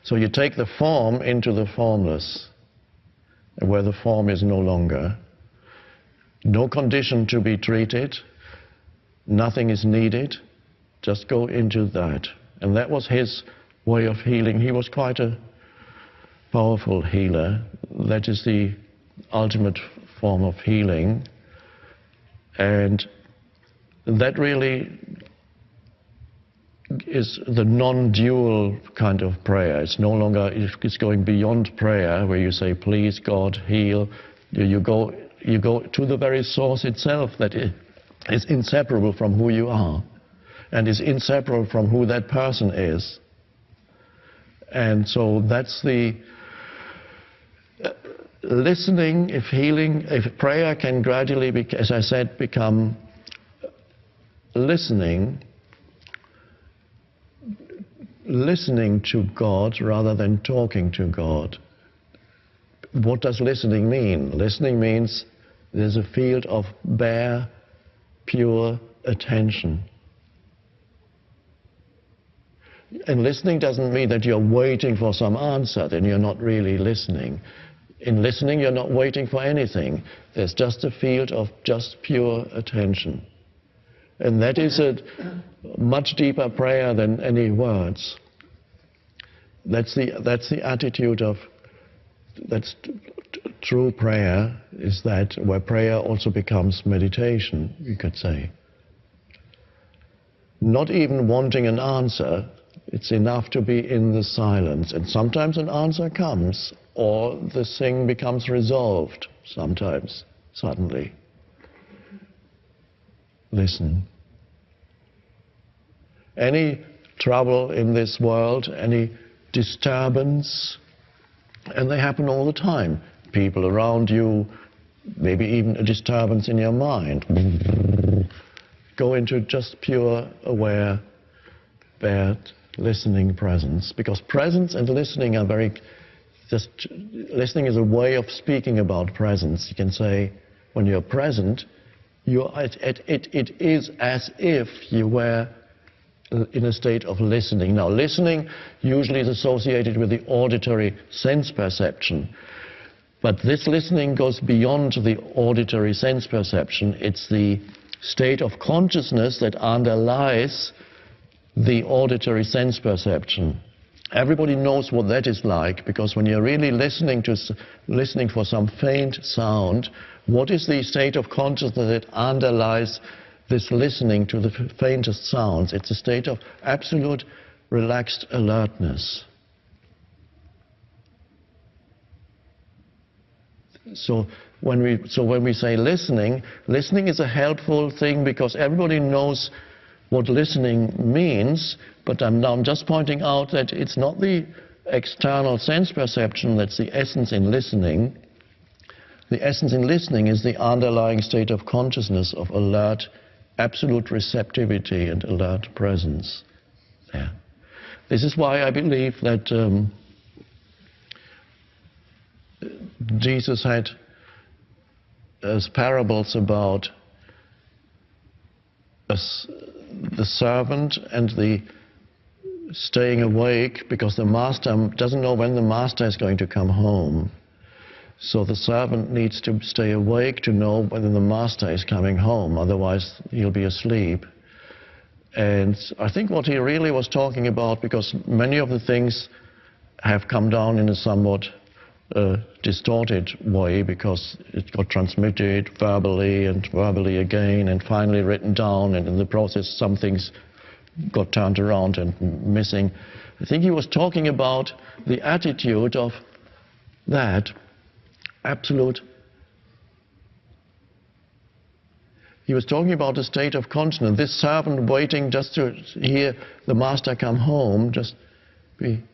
So you take the form into the formless, where the form is no longer. No condition to be treated, nothing is needed, just go into that. And that was his way of healing. He was quite a powerful healer. That is the ultimate form of healing. And that really is the non-dual kind of prayer. It's no longer, it's going beyond prayer, where you say, please God, heal. You go to the very source itself that is inseparable from who you are, and is inseparable from who that person is. And so that's the listening. If prayer can gradually, as I said, become listening to God rather than talking to God. What does listening mean? Listening means there's a field of bare, pure attention. And listening doesn't mean that you're waiting for some answer, then you're not really listening. In listening, you're not waiting for anything. There's just a field of just pure attention. And that is a much deeper prayer than any words. That's the attitude of, that's true prayer, is that where prayer also becomes meditation, you could say. Not even wanting an answer, it's enough to be in the silence. And sometimes an answer comes, or the thing becomes resolved, sometimes, suddenly. Listen. Any trouble in this world, any disturbance, and they happen all the time. People around you, maybe even a disturbance in your mind. Go into just pure, aware, bared, listening presence. Because presence and listening are listening is a way of speaking about presence. You can say, when you're present, it is as if you were in a state of listening. Now, listening usually is associated with the auditory sense perception. But this listening goes beyond the auditory sense perception. It's the state of consciousness that underlies the auditory sense perception. Everybody knows what that is like, because when you're really listening for some faint sound, what is the state of consciousness that underlies this listening to the faintest sounds? It's a state of absolute relaxed alertness. So when we say listening is a helpful thing, because everybody knows what listening means, but I'm just pointing out that it's not the external sense perception that's the essence in listening. The essence in listening is the underlying state of consciousness, of alert, absolute receptivity and alert presence. Yeah. This is why I believe that Jesus had parables about the servant and the staying awake, because the master doesn't know when the master is going to come home. So the servant needs to stay awake to know whether the master is coming home, otherwise he'll be asleep. And I think what he really was talking about, because many of the things have come down in a somewhat distorted way, because it got transmitted verbally and verbally again and finally written down, and in the process some things got turned around and missing. I think he was talking about the attitude of that absolute. He was talking about a state of consciousness. This servant waiting just to hear the master come home, just be.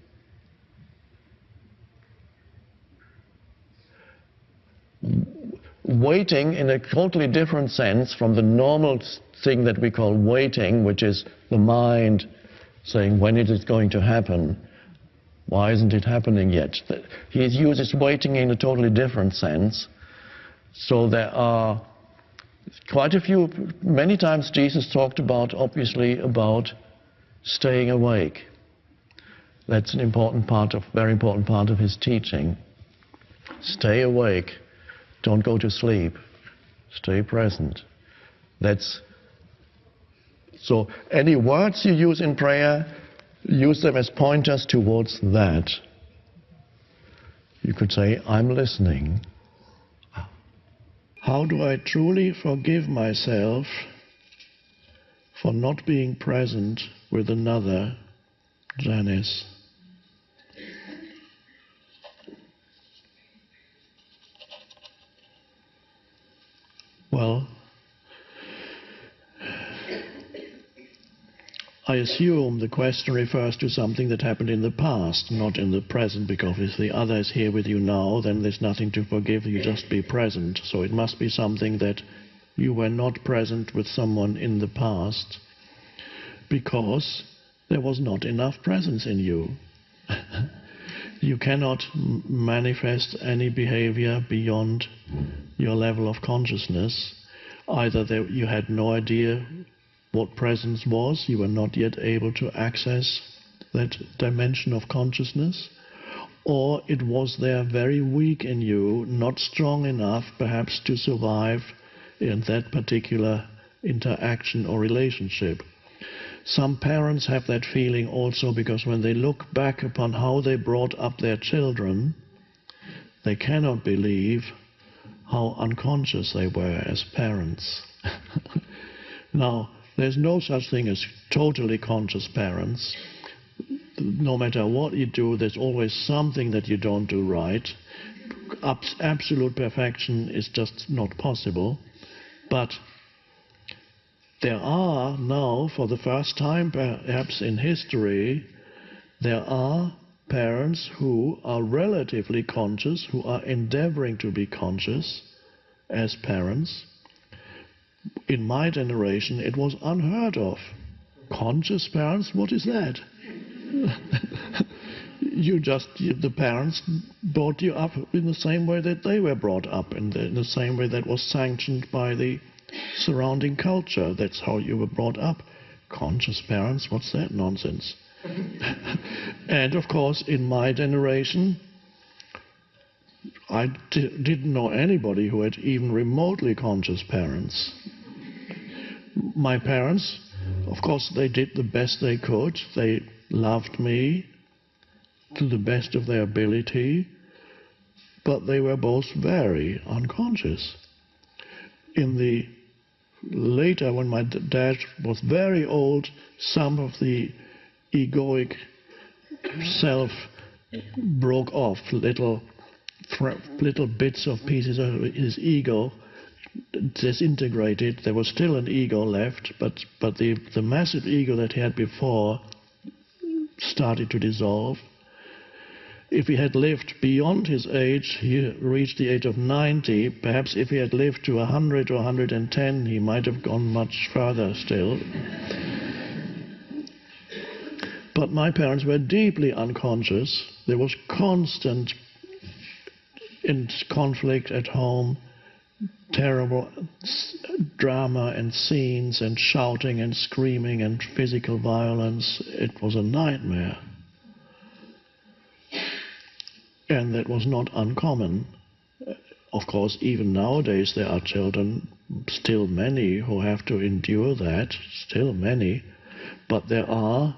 Waiting in a totally different sense from the normal thing that we call waiting, which is the mind saying, when is it going to happen? Why isn't it happening yet? He uses waiting in a totally different sense. So there are quite a few, many times Jesus talked about, obviously, about staying awake. That's an important part very important part of his teaching. Stay awake. Don't go to sleep. Stay present. So any words you use in prayer, use them as pointers towards that. You could say, I'm listening. How do I truly forgive myself for not being present with another, Janice? Well, I assume the question refers to something that happened in the past, not in the present, because if the other is here with you now, then there's nothing to forgive, you just be present. So it must be something that you were not present with someone in the past because there was not enough presence in you. You cannot manifest any behavior beyond your level of consciousness. Either you had no idea what presence was, you were not yet able to access that dimension of consciousness, or it was there very weak in you, not strong enough perhaps to survive in that particular interaction or relationship. Some parents have that feeling also because when they look back upon how they brought up their children, they cannot believe how unconscious they were as parents. Now, there's no such thing as totally conscious parents. No matter what you do, there's always something that you don't do right. Absolute perfection is just not possible. But there are now, for the first time perhaps in history, there are parents who are relatively conscious, who are endeavoring to be conscious as parents. In my generation, it was unheard of. Conscious parents, what is that? The parents brought you up in the same way that they were brought up, in the same way that was sanctioned by the surrounding culture. That's how you were brought up. Conscious parents, what's that nonsense? And of course, in my generation, I didn't know anybody who had even remotely conscious parents. My parents, of course, they did the best they could. They loved me to the best of their ability, but they were both very unconscious. Later, when my dad was very old, some of the egoic self broke off, little bits of pieces of his ego disintegrated. There was still an ego left, but the massive ego that he had before started to dissolve. If he had lived beyond his age, he reached the age of 90, perhaps if he had lived to 100 or 110, he might have gone much further still. But my parents were deeply unconscious. There was constant conflict at home, terrible drama and scenes and shouting and screaming and physical violence. It was a nightmare. And that was not uncommon. Of course, even nowadays there are children, still many, who have to endure that, still many. But there are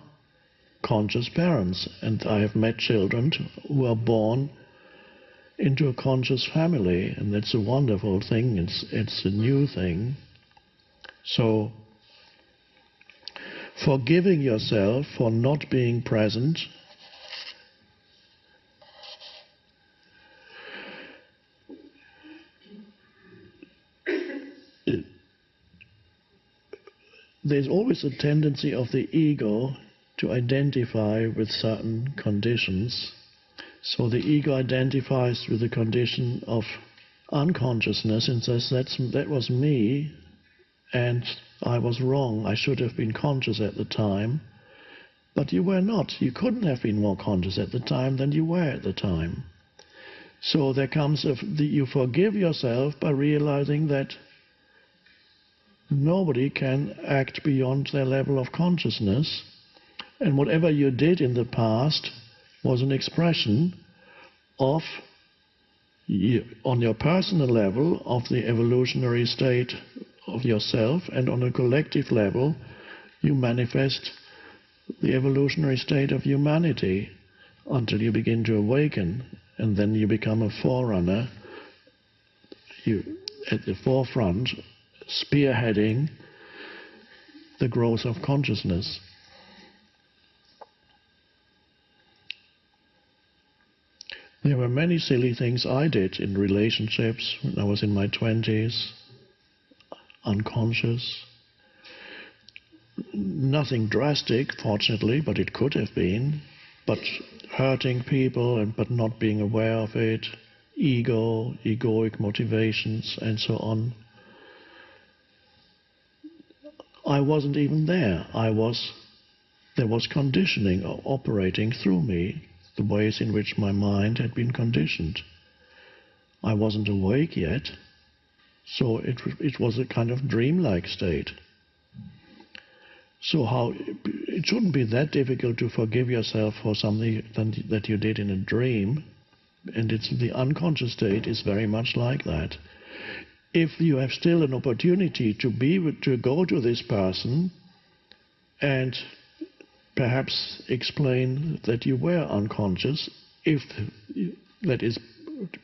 conscious parents, and I have met children who are born into a conscious family, and that's a wonderful thing. It's a new thing. So, forgiving yourself for not being present there's always a tendency of the ego to identify with certain conditions. So the ego identifies with the condition of unconsciousness and says, that was me, and I was wrong. I should have been conscious at the time. But you were not. You couldn't have been more conscious at the time than you were at the time. So there comes you forgive yourself by realizing that nobody can act beyond their level of consciousness, and whatever you did in the past was an expression of, on your personal level, of the evolutionary state of yourself, and on a collective level, you manifest the evolutionary state of humanity until you begin to awaken, and then you become a forerunner, at the forefront, spearheading the growth of consciousness. There were many silly things I did in relationships when I was in my 20s, unconscious. Nothing drastic, fortunately, but it could have been. But hurting people, but not being aware of it, egoic motivations, and so on. I wasn't even there. There was conditioning operating through me, the ways in which my mind had been conditioned. I wasn't awake yet, so it was a kind of dreamlike state. So it shouldn't be that difficult to forgive yourself for something that you did in a dream, and the unconscious state is very much like that. If you have still an opportunity to go to this person and perhaps explain that you were unconscious, that is,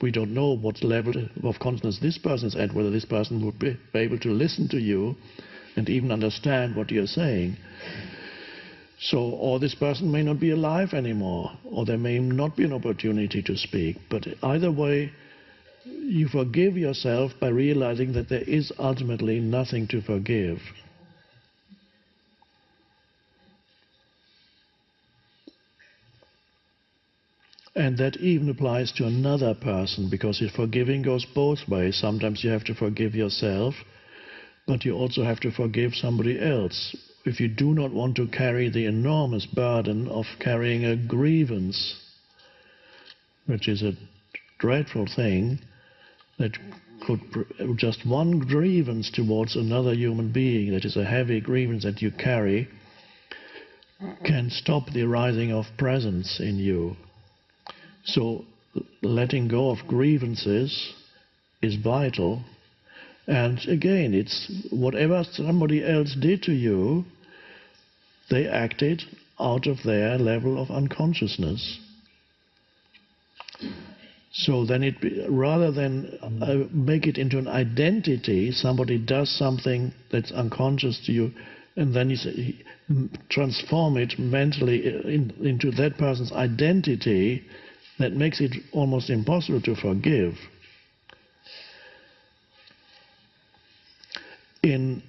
we don't know what level of consciousness this person is at, whether this person would be able to listen to you and even understand what you're saying. Or this person may not be alive anymore, or there may not be an opportunity to speak. But either way, you forgive yourself by realizing that there is ultimately nothing to forgive. And that even applies to another person, because forgiving goes both ways. Sometimes you have to forgive yourself, but you also have to forgive somebody else. If you do not want to carry the enormous burden of carrying a grievance, which is a dreadful thing, that could, just one grievance towards another human being, that is a heavy grievance that you carry, can stop the arising of presence in you. So letting go of grievances is vital. And again, it's whatever somebody else did to you, they acted out of their level of unconsciousness. So then rather than make it into an identity, somebody does something that's unconscious to you, and then you transform it mentally into that person's identity, that makes it almost impossible to forgive. In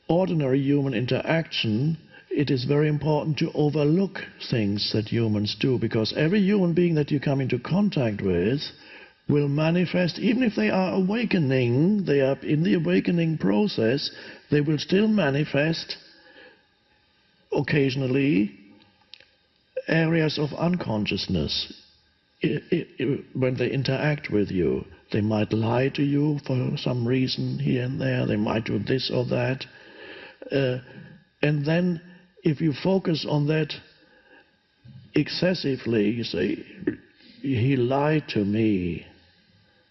ordinary human interaction, it is very important to overlook things that humans do, because every human being that you come into contact with will manifest, even if they are awakening, they are in the awakening process, they will still manifest occasionally areas of unconsciousness when they interact with you. They might lie to you for some reason here and there, they might do this or that. And then if you focus on that excessively, you say, he lied to me.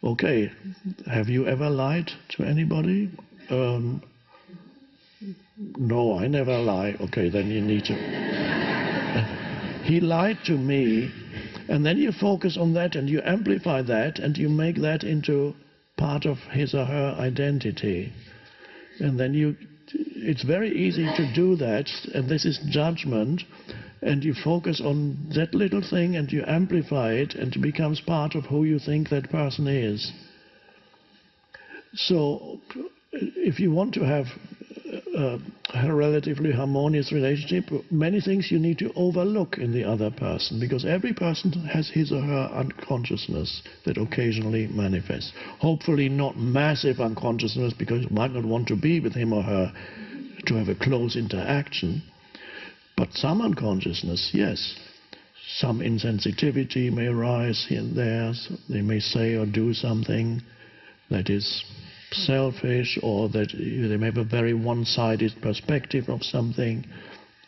Okay, have you ever lied to anybody? No, I never lie. Okay, then you need to... He lied to me. And then you focus on that and you amplify that and you make that into part of his or her identity. And then it's very easy to do that, and this is judgment, and you focus on that little thing and you amplify it and it becomes part of who you think that person is. So if you want to have a relatively harmonious relationship, many things you need to overlook in the other person, because every person has his or her unconsciousness that occasionally manifests. Hopefully not massive unconsciousness, because you might not want to be with him or her to have a close interaction, but some unconsciousness, yes. Some insensitivity may arise here and there. They may say or do something that is selfish, or that they may have a very one-sided perspective of something.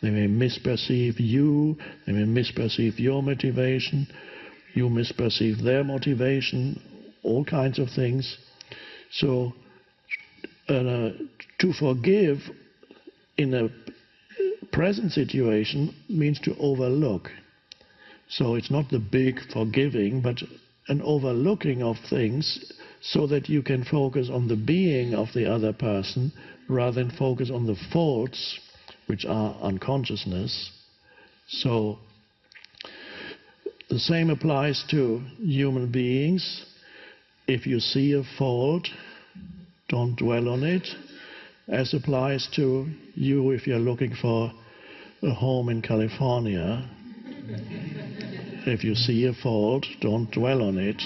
They may misperceive you, they may misperceive your motivation, you misperceive their motivation, all kinds of things. So to forgive in a present situation means to overlook. So it's not the big forgiving, but an overlooking of things, so that you can focus on the being of the other person rather than focus on the faults, which are unconsciousness. So the same applies to human beings. If you see a fault, don't dwell on it, as applies to you if you're looking for a home in California. If you see a fault, don't dwell on it.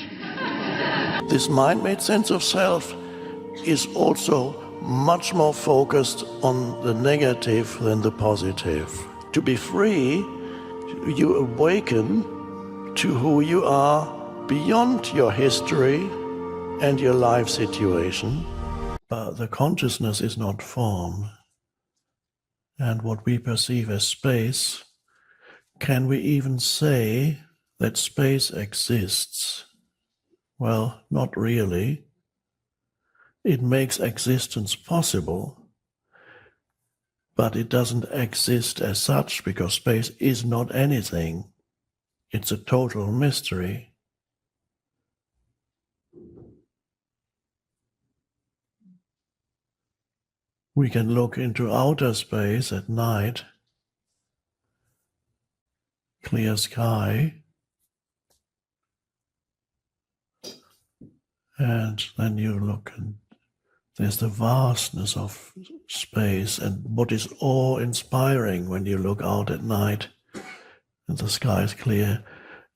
This mind-made sense of self is also much more focused on the negative than the positive. To be free, you awaken to who you are beyond your history and your life situation. But the consciousness is not form. and what we perceive as space, can we even say that space exists? Well, not really. It makes existence possible, but it doesn't exist as such because space is not anything. It's a total mystery. We can look into outer space at night, clear sky, and then you look and there's the vastness of space, and what is awe-inspiring when you look out at night and the sky is clear.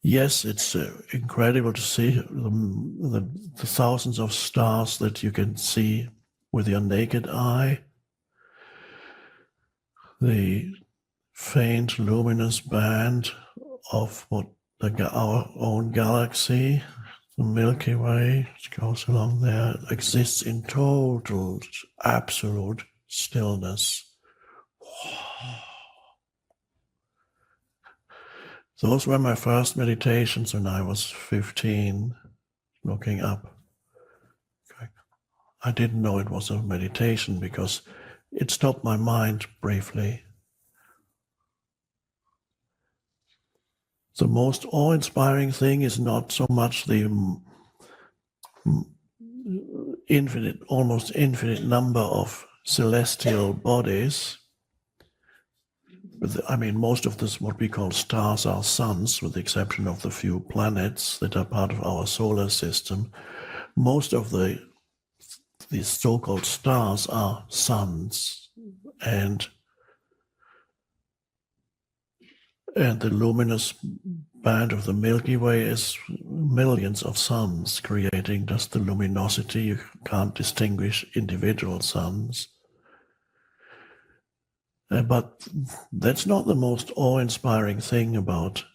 Yes, it's incredible to see the thousands of stars that you can see with your naked eye, the faint luminous band of our own galaxy, the Milky Way, which goes along there, exists in total, absolute stillness. Those were my first meditations when I was 15, looking up. I didn't know it was a meditation because it stopped my mind briefly. The most awe-inspiring thing is not so much the almost infinite number of celestial bodies. I mean, most of this, what we call stars, are suns, with the exception of the few planets that are part of our solar system. Most of these so-called stars are suns, and the luminous band of the Milky Way is millions of suns, creating just the luminosity. You can't distinguish individual suns. But that's not the most awe-inspiring thing about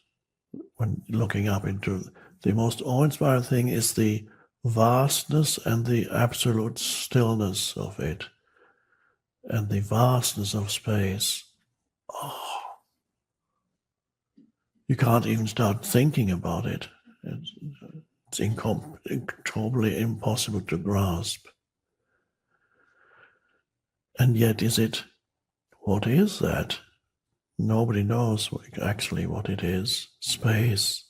when looking up into. The most awe-inspiring thing is the vastness and the absolute stillness of it, and the vastness of space. Oh, you can't even start thinking about it. It's totally impossible to grasp. And yet, what is that? Nobody knows actually what it is. Space.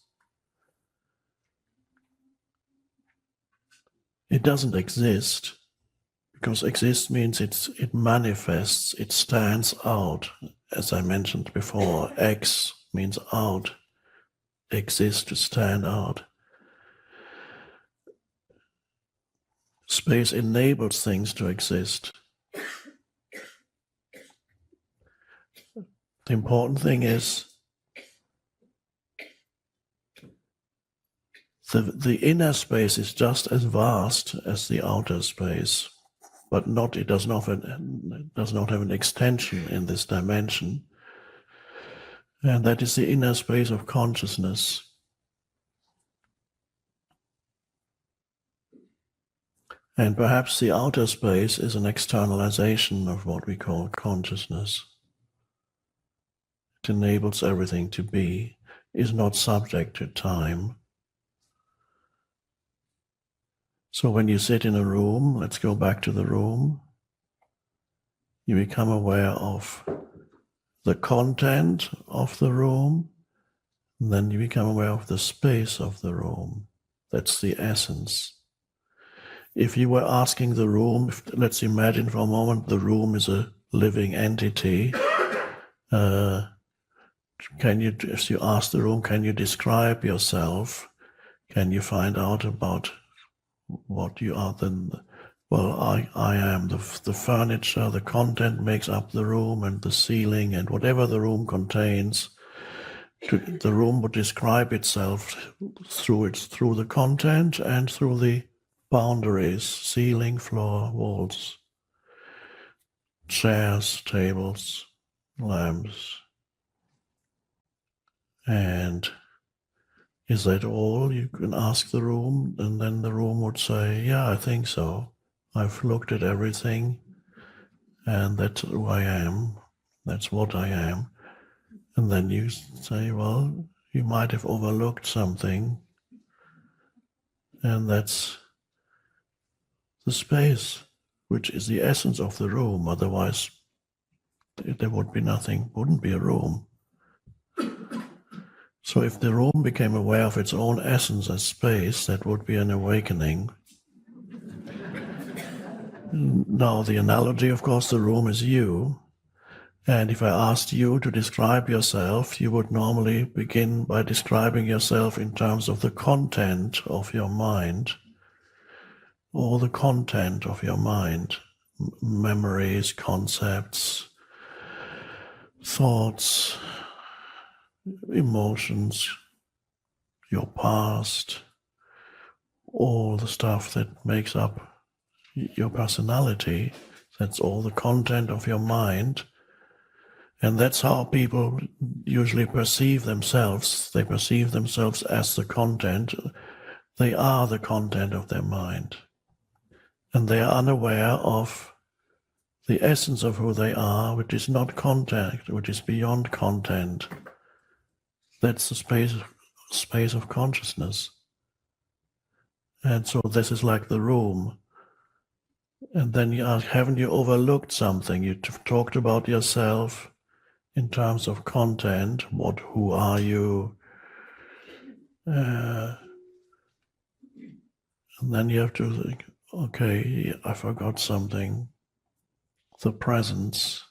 It doesn't exist, because exist means it manifests, it stands out. As I mentioned before, ex means out, exist, to stand out. Space enables things to exist. The important thing is the inner space is just as vast as the outer space, but it does not have an extension in this dimension. And that is the inner space of consciousness. And perhaps the outer space is an externalization of what we call consciousness. It enables everything to be, is not subject to time. So when you sit in a room, let's go back to the room, you become aware of the content of the room, and then you become aware of the space of the room. That's the essence. If you were asking the room, let's imagine for a moment the room is a living entity. If you ask the room, can you describe yourself? Can you find out about what you are? Then, well, I am the furniture, the content makes up the room, and the ceiling, and whatever the room contains. The room would describe itself through the content and through the boundaries: ceiling, floor, walls, chairs, tables, lamps. And is that all? You can ask the room, and then the room would say, yeah, I think so. I've looked at everything, and that's who I am. That's what I am. And then you say, well, you might have overlooked something, and that's the space, which is the essence of the room. Otherwise, there would be nothing, wouldn't be a room. So if the room became aware of its own essence as space, that would be an awakening. Now, the analogy, of course, the room is you. And if I asked you to describe yourself, you would normally begin by describing yourself in terms of the content of your mind, or the content of your mind, memories, concepts, thoughts, emotions, your past, all the stuff that makes up your personality. That's all the content of your mind. And that's how people usually perceive themselves. They perceive themselves as the content. They are the content of their mind. And they are unaware of the essence of who they are, which is not content, which is beyond content. That's the space of consciousness. And so this is like the room. And then you ask, haven't you overlooked something? You talked about yourself in terms of content. Who are you? And then you have to think, okay, I forgot something. The presence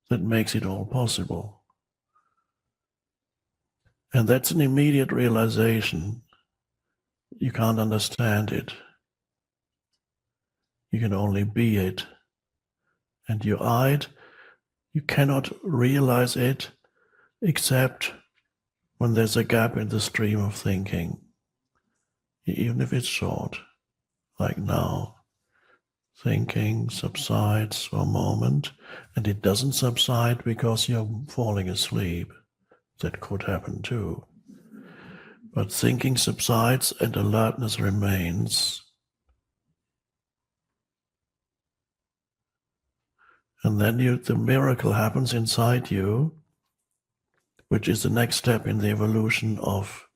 that makes it all possible. And that's an immediate realization. You can't understand it. You can only be it. And you are it. You cannot realize it except when there's a gap in the stream of thinking, even if it's short, like now. Thinking subsides for a moment, and it doesn't subside because you're falling asleep. That could happen too. But thinking subsides and alertness remains. And then the miracle happens inside you, which is the next step in the evolution of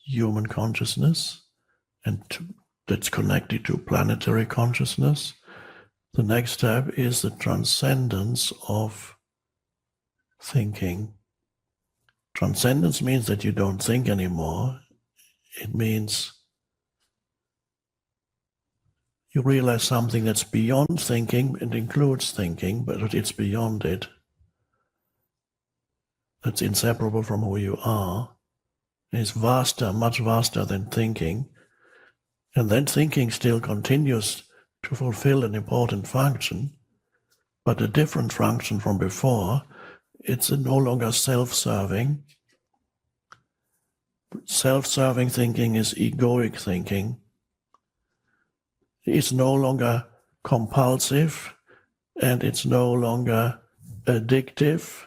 human consciousness, and that's connected to planetary consciousness. The next step is the transcendence of thinking. Transcendence means that you don't think anymore. It means you realize something that's beyond thinking and includes thinking, but it's beyond it. That's inseparable from who you are. It's vaster, much vaster than thinking. And then thinking still continues to fulfill an important function, but a different function from before. It's no longer self-serving. Self-serving thinking is egoic thinking. It's no longer compulsive, and it's no longer addictive.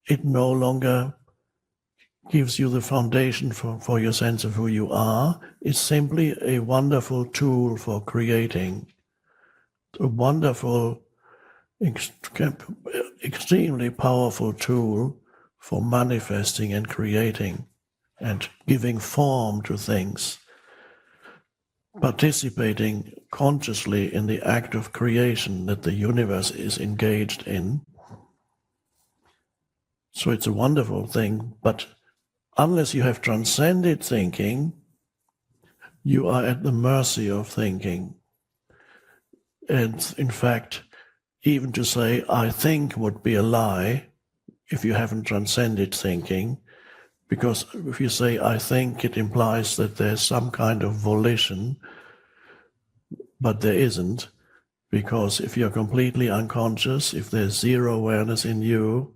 It no longer gives you the foundation for your sense of who you are. It's simply a wonderful tool for creating, a wonderful, extremely powerful tool for manifesting and creating and giving form to things, participating consciously in the act of creation that the universe is engaged in. So it's a wonderful thing, but unless you have transcended thinking, you are at the mercy of thinking. And in fact, even to say, I think would be a lie if you haven't transcended thinking, because if you say, I think, it implies that there's some kind of volition, but there isn't, because if you're completely unconscious, if there's zero awareness in you,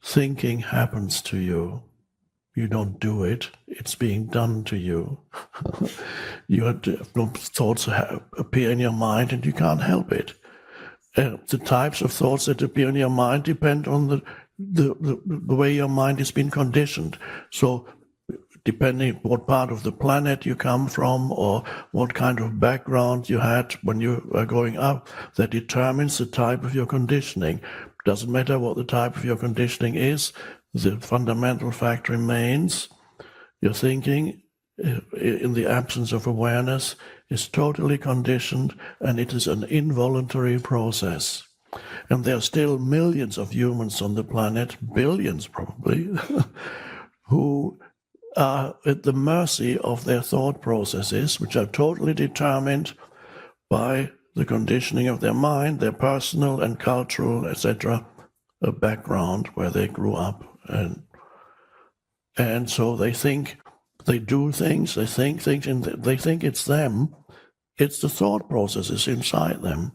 thinking happens to you. You don't do it, it's being done to you. Your thoughts appear in your mind and you can't help it. The types of thoughts that appear in your mind depend on the way your mind has been conditioned. So depending what part of the planet you come from or what kind of background you had when you were growing up, that determines the type of your conditioning. Doesn't matter what the type of your conditioning is, the fundamental fact remains. Your thinking, in the absence of awareness, is totally conditioned, and it is an involuntary process. And there are still millions of humans on the planet, billions probably, who are at the mercy of their thought processes, which are totally determined by the conditioning of their mind, their personal and cultural, etc., background where they grew up. And so they think, they do things, they think things, and they think it's them. It's the thought processes inside them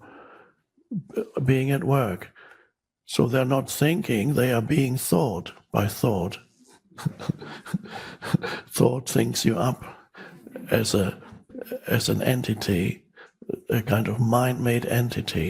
being at work. So they're not thinking, they are being thought by thought. Thought thinks you up as an entity, a kind of mind-made entity.